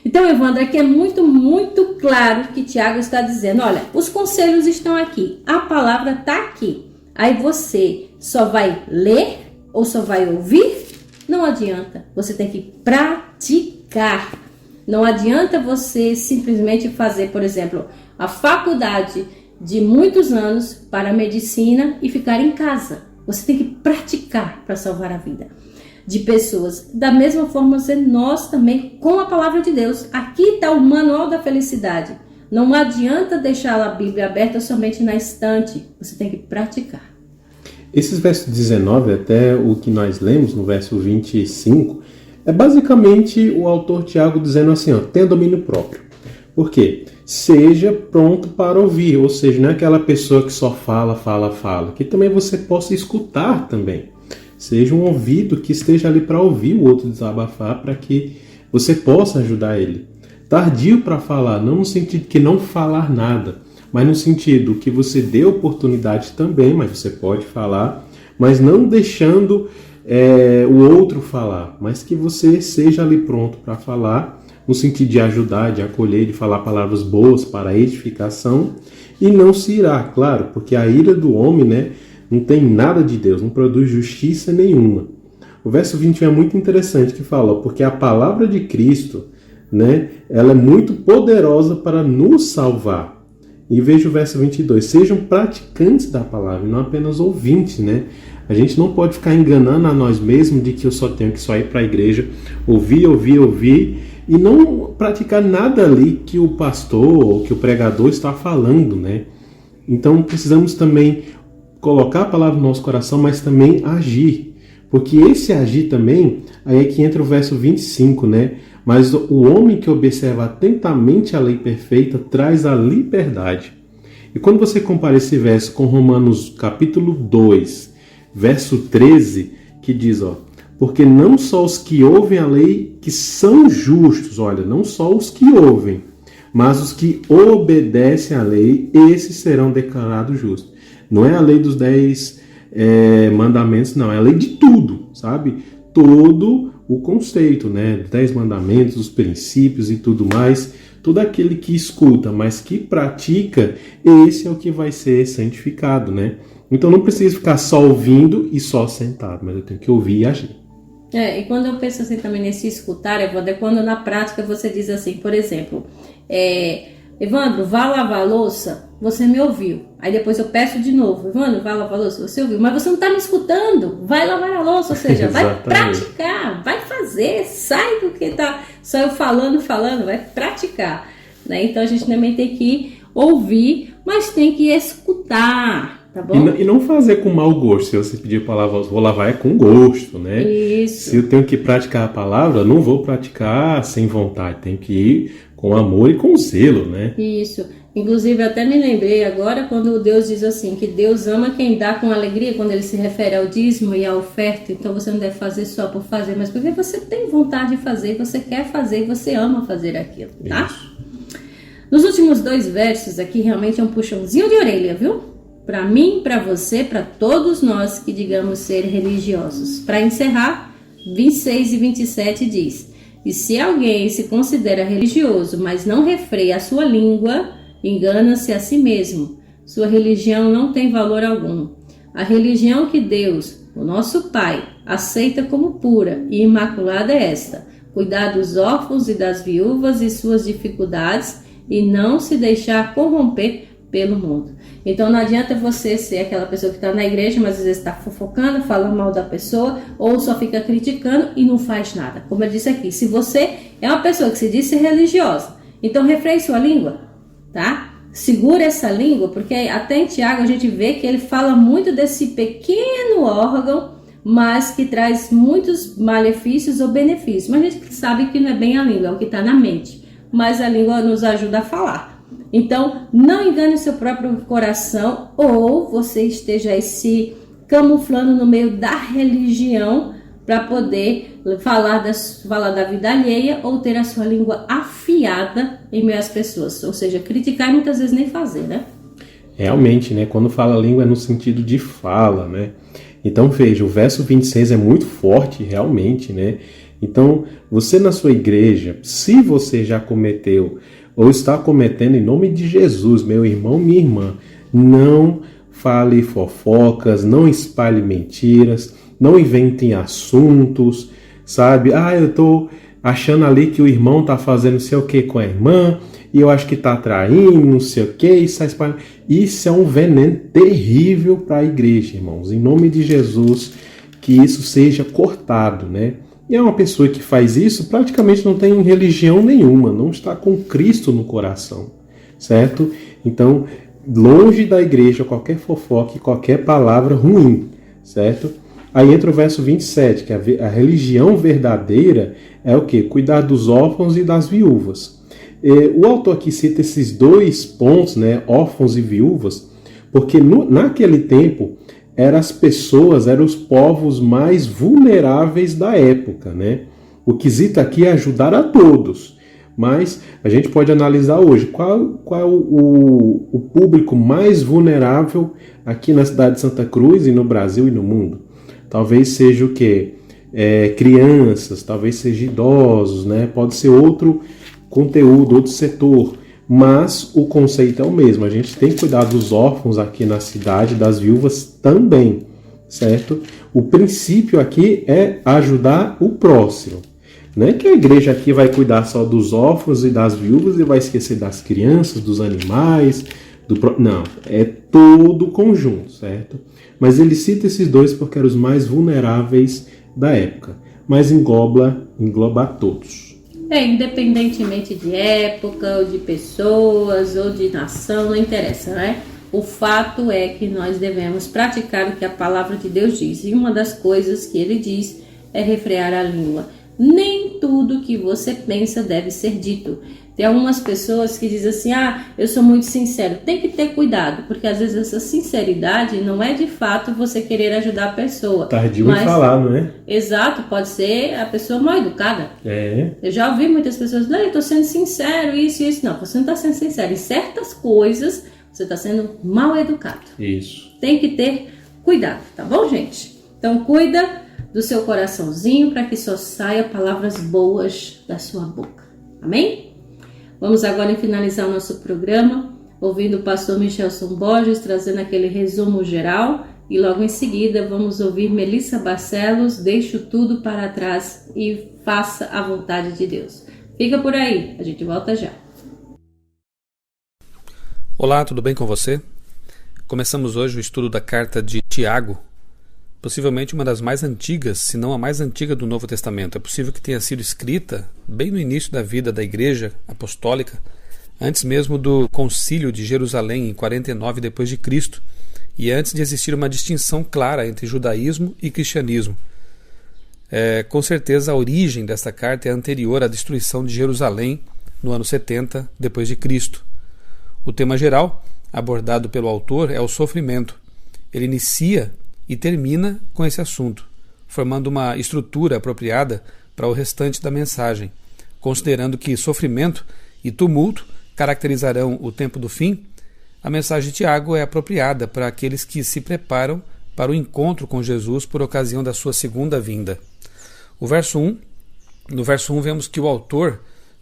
Então, Evandro, aqui é muito, muito claro que Tiago está dizendo, olha, os conselhos estão aqui, a palavra está aqui. Aí você só vai ler ou só vai ouvir? Não adianta, você tem que praticar. Não adianta você simplesmente fazer, por exemplo, a faculdade de muitos anos para a medicina e ficar em casa. Você tem que praticar para salvar a vida de pessoas. Da mesma forma, nós também, com a palavra de Deus. Aqui está o manual da felicidade. Não adianta deixar a Bíblia aberta somente na estante. Você tem que praticar. Esses versos 19 até o que nós lemos no verso 25, é basicamente o autor Tiago dizendo assim, ó, tenha domínio próprio. Por quê? Seja pronto para ouvir, ou seja, não é aquela pessoa que só fala, que também você possa escutar também. Seja um ouvido que esteja ali para ouvir o outro desabafar, para que você possa ajudar ele. Tardio para falar, não no sentido que não falar nada, mas no sentido que você dê oportunidade também, mas você pode falar, mas não deixando o outro falar, mas que você seja ali pronto para falar, no sentido de ajudar, de acolher, de falar palavras boas para a edificação, e não se irar, claro, porque a ira do homem, né, não tem nada de Deus, não produz justiça nenhuma. O verso 21 é muito interessante, que fala, porque a palavra de Cristo, né, ela é muito poderosa para nos salvar. E veja o verso 22, sejam praticantes da palavra, não apenas ouvintes, né? A gente não pode ficar enganando a nós mesmos de que eu só tenho que só ir para a igreja, ouvir, e não praticar nada ali que o pastor ou que o pregador está falando, né? Então precisamos também colocar a palavra no nosso coração, mas também agir. Porque esse agir também, aí é que entra o verso 25, né? Mas o homem que observa atentamente a lei perfeita traz a liberdade. E quando você compara esse verso com Romanos capítulo 2, verso 13, que diz, ó, porque não só os que ouvem a lei que são justos, olha, não só os que ouvem, mas os que obedecem à lei, esses serão declarados justos. Não é a lei dos 10 mandamentos, não, é a lei de tudo, sabe? Todo o conceito, né? 10 mandamentos, os princípios e tudo mais. Todo aquele que escuta, mas que pratica, esse é o que vai ser santificado, né? Então não preciso ficar só ouvindo e só sentado, mas eu tenho que ouvir e agir. E quando eu penso assim também nesse escutar, Evandro, é quando na prática você diz assim, por exemplo, Evandro, vá lavar a louça, você me ouviu. Aí depois eu peço de novo, Evandro, vai lavar a louça, você ouviu. Mas você não está me escutando, vai lavar a louça, ou seja, vai praticar, vai fazer, sai do que está só eu falando, vai praticar. Né? Então a gente também tem que ouvir, mas tem que escutar. Tá bom? E não fazer com mau gosto. Se você pedir para lavar, vou lavar é com gosto, né? Isso. Se eu tenho que praticar a palavra, não vou praticar sem vontade. Tem que ir com amor e com zelo, né? Isso. Inclusive, até me lembrei agora quando Deus diz assim, que Deus ama quem dá com alegria, quando ele se refere ao dízimo e à oferta. Então você não deve fazer só por fazer, mas porque você tem vontade de fazer, você quer fazer e você ama fazer aquilo, tá? Isso. Nos últimos 2 versos aqui, realmente é um puxãozinho de orelha, viu? Para mim, para você, para todos nós que digamos ser religiosos. Para encerrar, 26 e 27 diz: e se alguém se considera religioso, mas não refreia a sua língua, engana-se a si mesmo. Sua religião não tem valor algum. A religião que Deus, o nosso Pai, aceita como pura e imaculada é esta: cuidar dos órfãos e das viúvas e suas dificuldades e não se deixar corromper pelo mundo. Então não adianta você ser aquela pessoa que está na igreja, mas às vezes está fofocando, falando mal da pessoa, ou só fica criticando e não faz nada. Como eu disse aqui, se você é uma pessoa que se diz ser religiosa, então refreie sua língua, tá? Segura essa língua, porque até em Tiago a gente vê que ele fala muito desse pequeno órgão, mas que traz muitos malefícios ou benefícios. Mas a gente sabe que não é bem a língua, é o que está na mente. Mas a língua nos ajuda a falar. Então, não engane o seu próprio coração, ou você esteja aí se camuflando no meio da religião para poder falar da vida alheia ou ter a sua língua afiada em meio às pessoas. Ou seja, criticar e muitas vezes nem fazer, né? Realmente, né? Quando fala língua é no sentido de fala, né? Então, veja, o verso 26 é muito forte, realmente, né? Então, você na sua igreja, se você já cometeu ou está cometendo, em nome de Jesus, meu irmão, minha irmã, não fale fofocas, não espalhe mentiras, não inventem assuntos, sabe? Eu tô achando ali que o irmão tá fazendo não sei o que com a irmã, e eu acho que tá traindo, não sei o que, isso é um veneno terrível para a igreja, irmãos. Em nome de Jesus, que isso seja cortado, né? E é uma pessoa que faz isso, praticamente não tem religião nenhuma, não está com Cristo no coração, certo? Então, longe da igreja qualquer fofoca e qualquer palavra ruim, certo? Aí entra o verso 27, que a religião verdadeira é o quê? Cuidar dos órfãos e das viúvas. O autor aqui cita esses 2 pontos, né, órfãos e viúvas, porque naquele tempo eram os povos mais vulneráveis da época, né? O quesito aqui é ajudar a todos, mas a gente pode analisar hoje qual é o público mais vulnerável aqui na cidade de Santa Cruz e no Brasil e no mundo. Talvez seja o quê? Crianças, talvez seja idosos, né? Pode ser outro conteúdo, outro setor, mas o conceito é o mesmo. A gente tem que cuidar dos órfãos aqui na cidade, das viúvas também, certo? O princípio aqui é ajudar o próximo. Não é que a igreja aqui vai cuidar só dos órfãos e das viúvas e vai esquecer das crianças, dos animais, não, é todo o conjunto, certo? Mas ele cita esses 2 porque eram os mais vulneráveis da época, mas engloba a todos. Independentemente de época, ou de pessoas, ou de nação, não interessa, né? O fato é que nós devemos praticar o que a palavra de Deus diz. E uma das coisas que ele diz é refrear a língua. Nem tudo que você pensa deve ser dito. Tem algumas pessoas que dizem assim, eu sou muito sincero. Tem que ter cuidado, porque às vezes essa sinceridade não é de fato você querer ajudar a pessoa. Tardio em falar, não é? Exato, pode ser a pessoa mal educada. Eu já ouvi muitas pessoas, eu estou sendo sincero, isso. Não, você não está sendo sincero. Em certas coisas, você está sendo mal educado. Isso. Tem que ter cuidado, tá bom, gente? Então, cuida do seu coraçãozinho para que só saia palavras boas da sua boca. Amém? Vamos agora finalizar o nosso programa, ouvindo o pastor Michelson Borges, trazendo aquele resumo geral. E logo em seguida vamos ouvir Melissa Barcelos, Deixo Tudo para Trás e Faça a Vontade de Deus. Fica por aí, a gente volta já. Olá, tudo bem com você? Começamos hoje o estudo da carta de Tiago, possivelmente uma das mais antigas, se não a mais antiga do Novo Testamento. É possível que tenha sido escrita bem no início da vida da Igreja Apostólica, antes mesmo do Concílio de Jerusalém, em 49 d.C., e antes de existir uma distinção clara entre judaísmo e cristianismo. Com certeza a origem desta carta é anterior à destruição de Jerusalém no ano 70 d.C. O tema geral abordado pelo autor é o sofrimento. Ele inicia e termina com esse assunto, formando uma estrutura apropriada para o restante da mensagem, considerando que sofrimento e tumulto caracterizarão o tempo do fim. A mensagem de Tiago é apropriada para aqueles que se preparam para o encontro com Jesus por ocasião da sua segunda vinda. No verso 1 vemos que o autor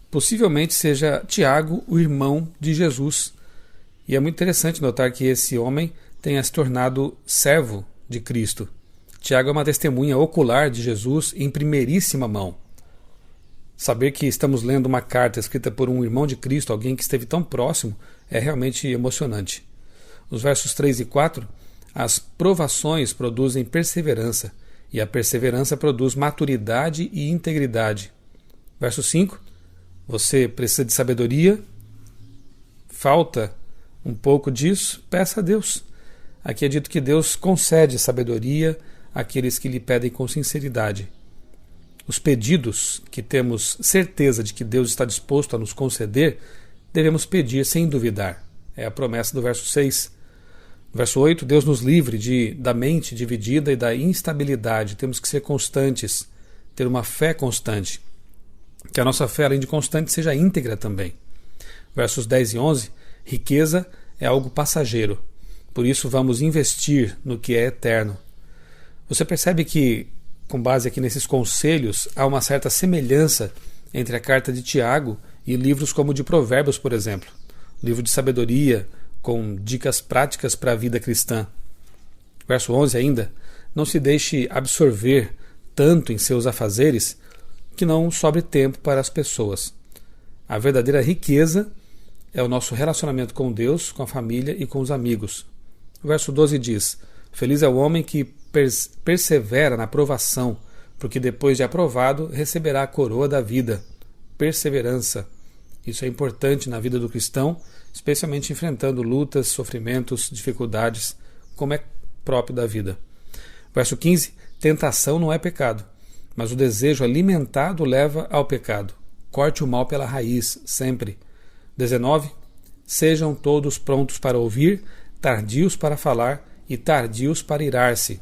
possivelmente seja Tiago, o irmão de Jesus. E é muito interessante notar que esse homem tenha se tornado servo de Cristo. Tiago é uma testemunha ocular de Jesus em primeiríssima mão. Saber que estamos lendo uma carta escrita por um irmão de Cristo, alguém que esteve tão próximo, é realmente emocionante. Nos versos 3 e 4, as provações produzem perseverança, e a perseverança produz maturidade e integridade. Verso 5, você precisa de sabedoria, falta um pouco disso, peça a Deus. Aqui é dito que Deus concede sabedoria àqueles que lhe pedem com sinceridade. Os pedidos que temos certeza de que Deus está disposto a nos conceder, devemos pedir sem duvidar. É a promessa do verso 6. No verso 8, Deus nos livre da mente dividida e da instabilidade. Temos que ser constantes, ter uma fé constante. Que a nossa fé, além de constante, seja íntegra também. Versos 10 e 11, riqueza é algo passageiro. Por isso vamos investir no que é eterno. Você percebe que, com base aqui nesses conselhos, há uma certa semelhança entre a carta de Tiago e livros como o de Provérbios, por exemplo. Livro de sabedoria, com dicas práticas para a vida cristã. Verso 11 ainda, não se deixe absorver tanto em seus afazeres que não sobre tempo para as pessoas. A verdadeira riqueza é o nosso relacionamento com Deus, com a família e com os amigos. O verso 12 diz, feliz é o homem que persevera na provação, porque depois de aprovado receberá a coroa da vida. Perseverança. Isso é importante na vida do cristão, especialmente enfrentando lutas, sofrimentos, dificuldades, como é próprio da vida. Verso 15, tentação não é pecado, mas o desejo alimentado leva ao pecado. Corte o mal pela raiz, sempre. 19, sejam todos prontos para ouvir, tardios para falar e tardios para irar-se.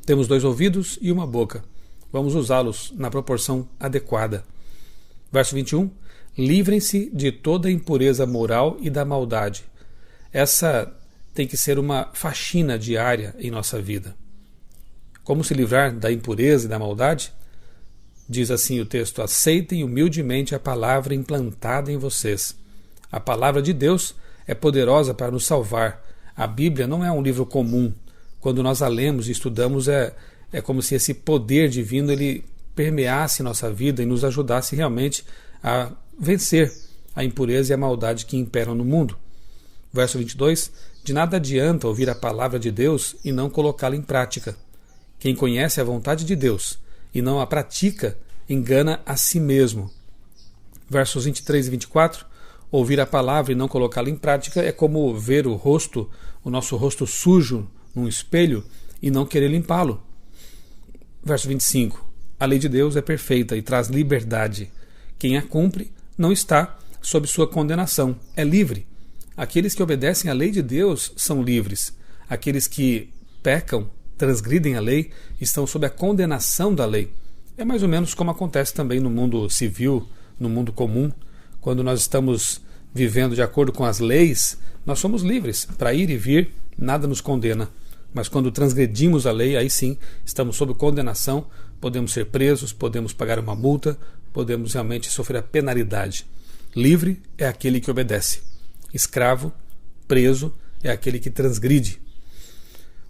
Temos 2 ouvidos e uma boca. Vamos usá-los na proporção adequada. Verso 21, livrem-se de toda a impureza moral e da maldade. Essa tem que ser uma faxina diária em nossa vida. Como se livrar da impureza e da maldade? Diz assim o texto, aceitem humildemente a palavra implantada em vocês. A palavra de Deus é poderosa para nos salvar. A Bíblia não é um livro comum. Quando nós a lemos e estudamos, é como se esse poder divino ele permeasse nossa vida e nos ajudasse realmente a vencer a impureza e a maldade que imperam no mundo. Verso 22, de nada adianta ouvir a palavra de Deus e não colocá-la em prática. Quem conhece a vontade de Deus e não a pratica, engana a si mesmo. Versos 23 e 24, ouvir a palavra e não colocá-la em prática é como ver o nosso rosto sujo num espelho e não querer limpá-lo. Verso 25, a lei de Deus é perfeita e traz liberdade. Quem a cumpre não está sob sua condenação, é livre. Aqueles que obedecem à lei de Deus são livres. Aqueles que pecam, transgridem a lei, estão sob a condenação da lei. É mais ou menos como acontece também no mundo civil, no mundo comum. Quando nós estamos vivendo de acordo com as leis, nós somos livres para ir e vir, nada nos condena. Mas quando transgredimos a lei, aí sim, estamos sob condenação, podemos ser presos, podemos pagar uma multa, podemos realmente sofrer a penalidade. Livre é aquele que obedece. Escravo, preso, é aquele que transgride.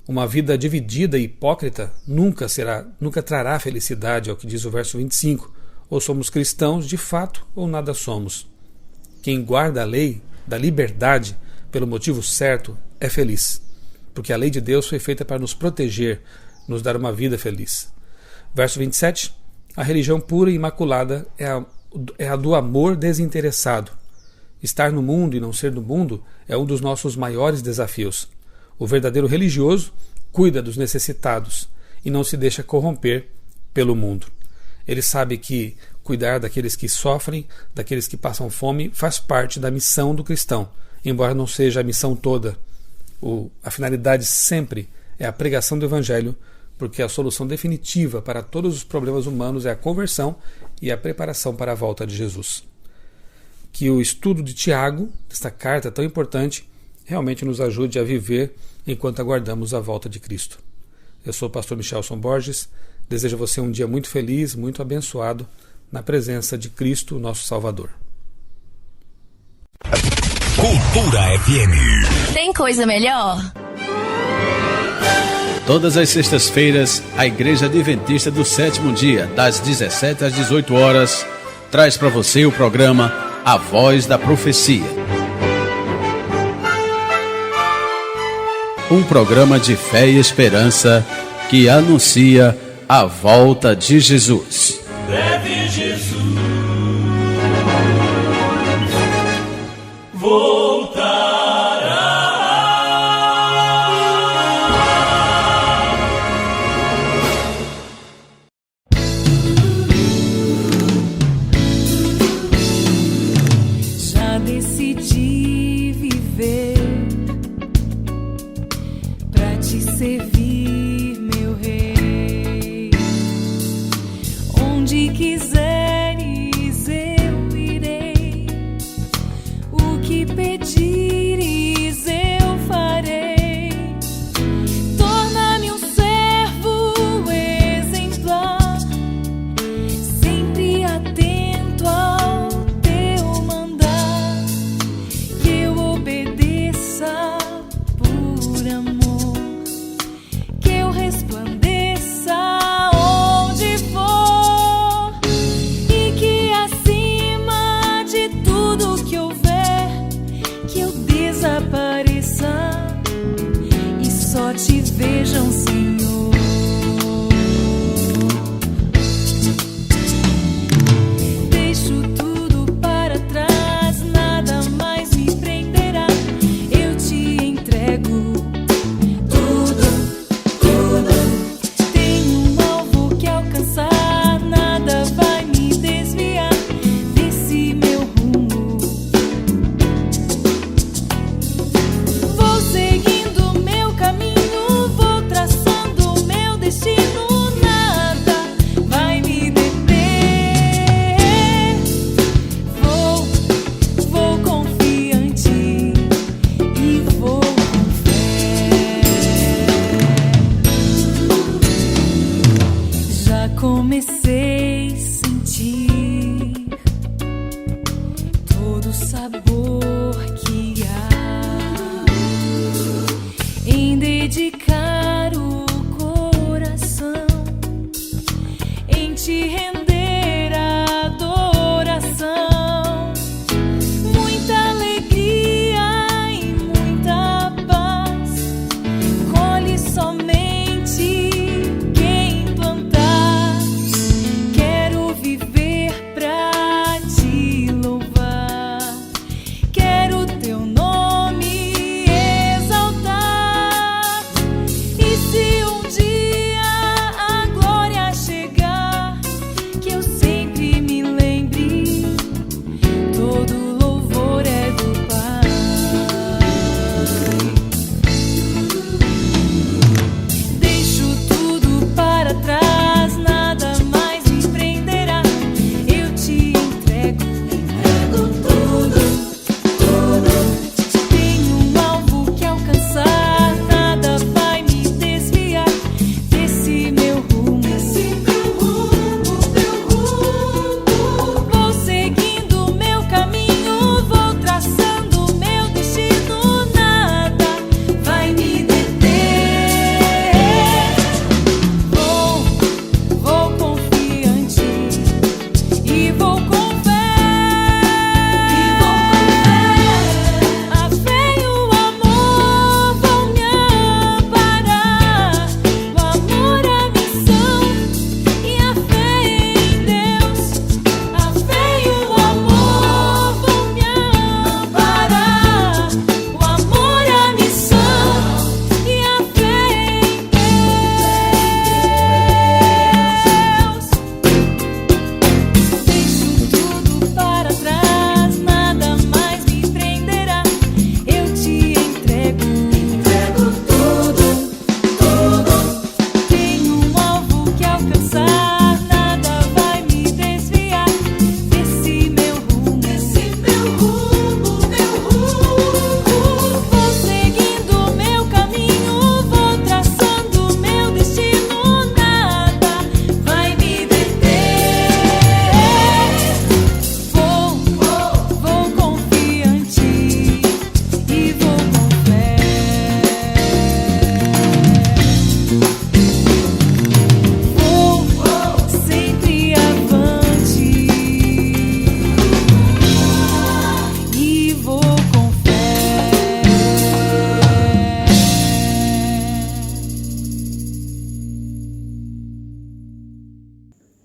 Uma vida dividida e hipócrita nunca trará felicidade, é o que diz o verso 25. Ou somos cristãos de fato, ou nada somos. Quem guarda a lei da liberdade pelo motivo certo é feliz, porque a lei de Deus foi feita para nos proteger, nos dar uma vida feliz. Verso 27, a religião pura e imaculada é a do amor desinteressado. Estar no mundo e não ser do mundo é um dos nossos maiores desafios. O verdadeiro religioso cuida dos necessitados e não se deixa corromper pelo mundo. Ele sabe que cuidar daqueles que sofrem, daqueles que passam fome, faz parte da missão do cristão. embora não seja a missão toda. A finalidade sempre é a pregação do Evangelho, porque a solução definitiva para todos os problemas humanos é a conversão e a preparação para a volta de Jesus. Que o estudo de Tiago, desta carta tão importante, realmente nos ajude a viver enquanto aguardamos a volta de Cristo. Eu sou o pastor Michelson Borges, desejo a você um dia muito feliz, muito abençoado, na presença de Cristo, nosso Salvador. Cultura FM. Tem coisa melhor? Todas as sextas-feiras, a Igreja Adventista do Sétimo Dia, das 17 às 18 horas, traz para você o programa A Voz da Profecia. Um programa de fé e esperança que anuncia a volta de Jesus. Breve Jesus voltará. Já decidi viver pra te servir, meu rei. Onde quiseres eu irei, o que pedires eu farei. Torna-me um servo exemplar, sempre atento ao teu mandar, que eu obedeça por amor, que eu resplandeça onde for, e que acima de tudo que houver, que eu desapareça e só te vejam, Senhor. Deixo tudo para trás, nada mais me prenderá. Eu te entrego tudo, tudo. Tenho um alvo que alcançar, nada vai me desviar desse meu rumo. Vou seguindo meu caminho, vou traçando meu destino, nada vai me deter. Vou confiante e vou com fé. Já comecei a sentir todo o sabor que há em dedicar o coração, em te render a adoração. Muita alegria e muita paz colhe somente quem plantar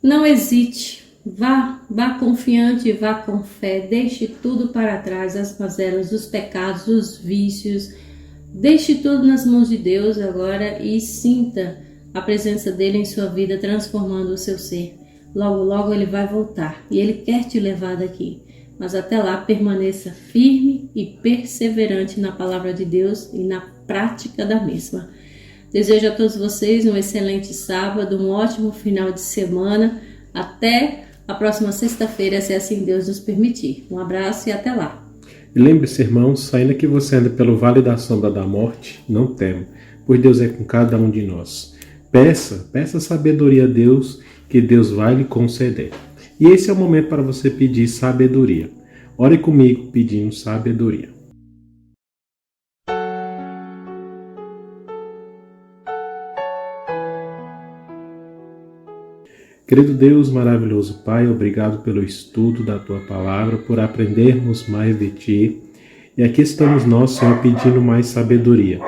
Não hesite, vá confiante, vá com fé, deixe tudo para trás, as mazelas, os pecados, os vícios, deixe tudo nas mãos de Deus agora e sinta a presença dele em sua vida, transformando o seu ser. Logo, logo ele vai voltar e ele quer te levar daqui. Mas até lá, permaneça firme e perseverante na palavra de Deus e na prática da mesma. Desejo a todos vocês um excelente sábado, um ótimo final de semana. Até a próxima sexta-feira, se assim Deus nos permitir. Um abraço e até lá. E lembre-se, irmãos, ainda que você ande pelo vale da sombra da morte, não tema, pois Deus é com cada um de nós. Peça sabedoria a Deus, que Deus vai lhe conceder. E esse é o momento para você pedir sabedoria. Ore comigo pedindo sabedoria. Querido Deus, maravilhoso Pai, obrigado pelo estudo da Tua Palavra, por aprendermos mais de Ti. E aqui estamos nós, Senhor, pedindo mais sabedoria.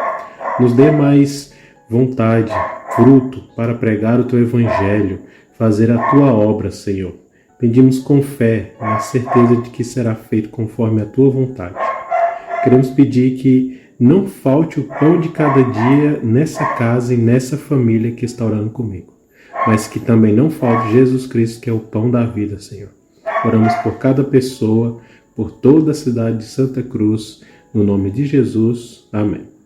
Nos dê mais vontade, fruto para pregar o Teu Evangelho, fazer a Tua obra, Senhor. Pedimos com fé, na certeza de que será feito conforme a Tua vontade. Queremos pedir que não falte o pão de cada dia nessa casa e nessa família que está orando comigo, mas que também não falte Jesus Cristo, que é o pão da vida, Senhor. Oramos por cada pessoa, por toda a cidade de Santa Cruz, no nome de Jesus. Amém.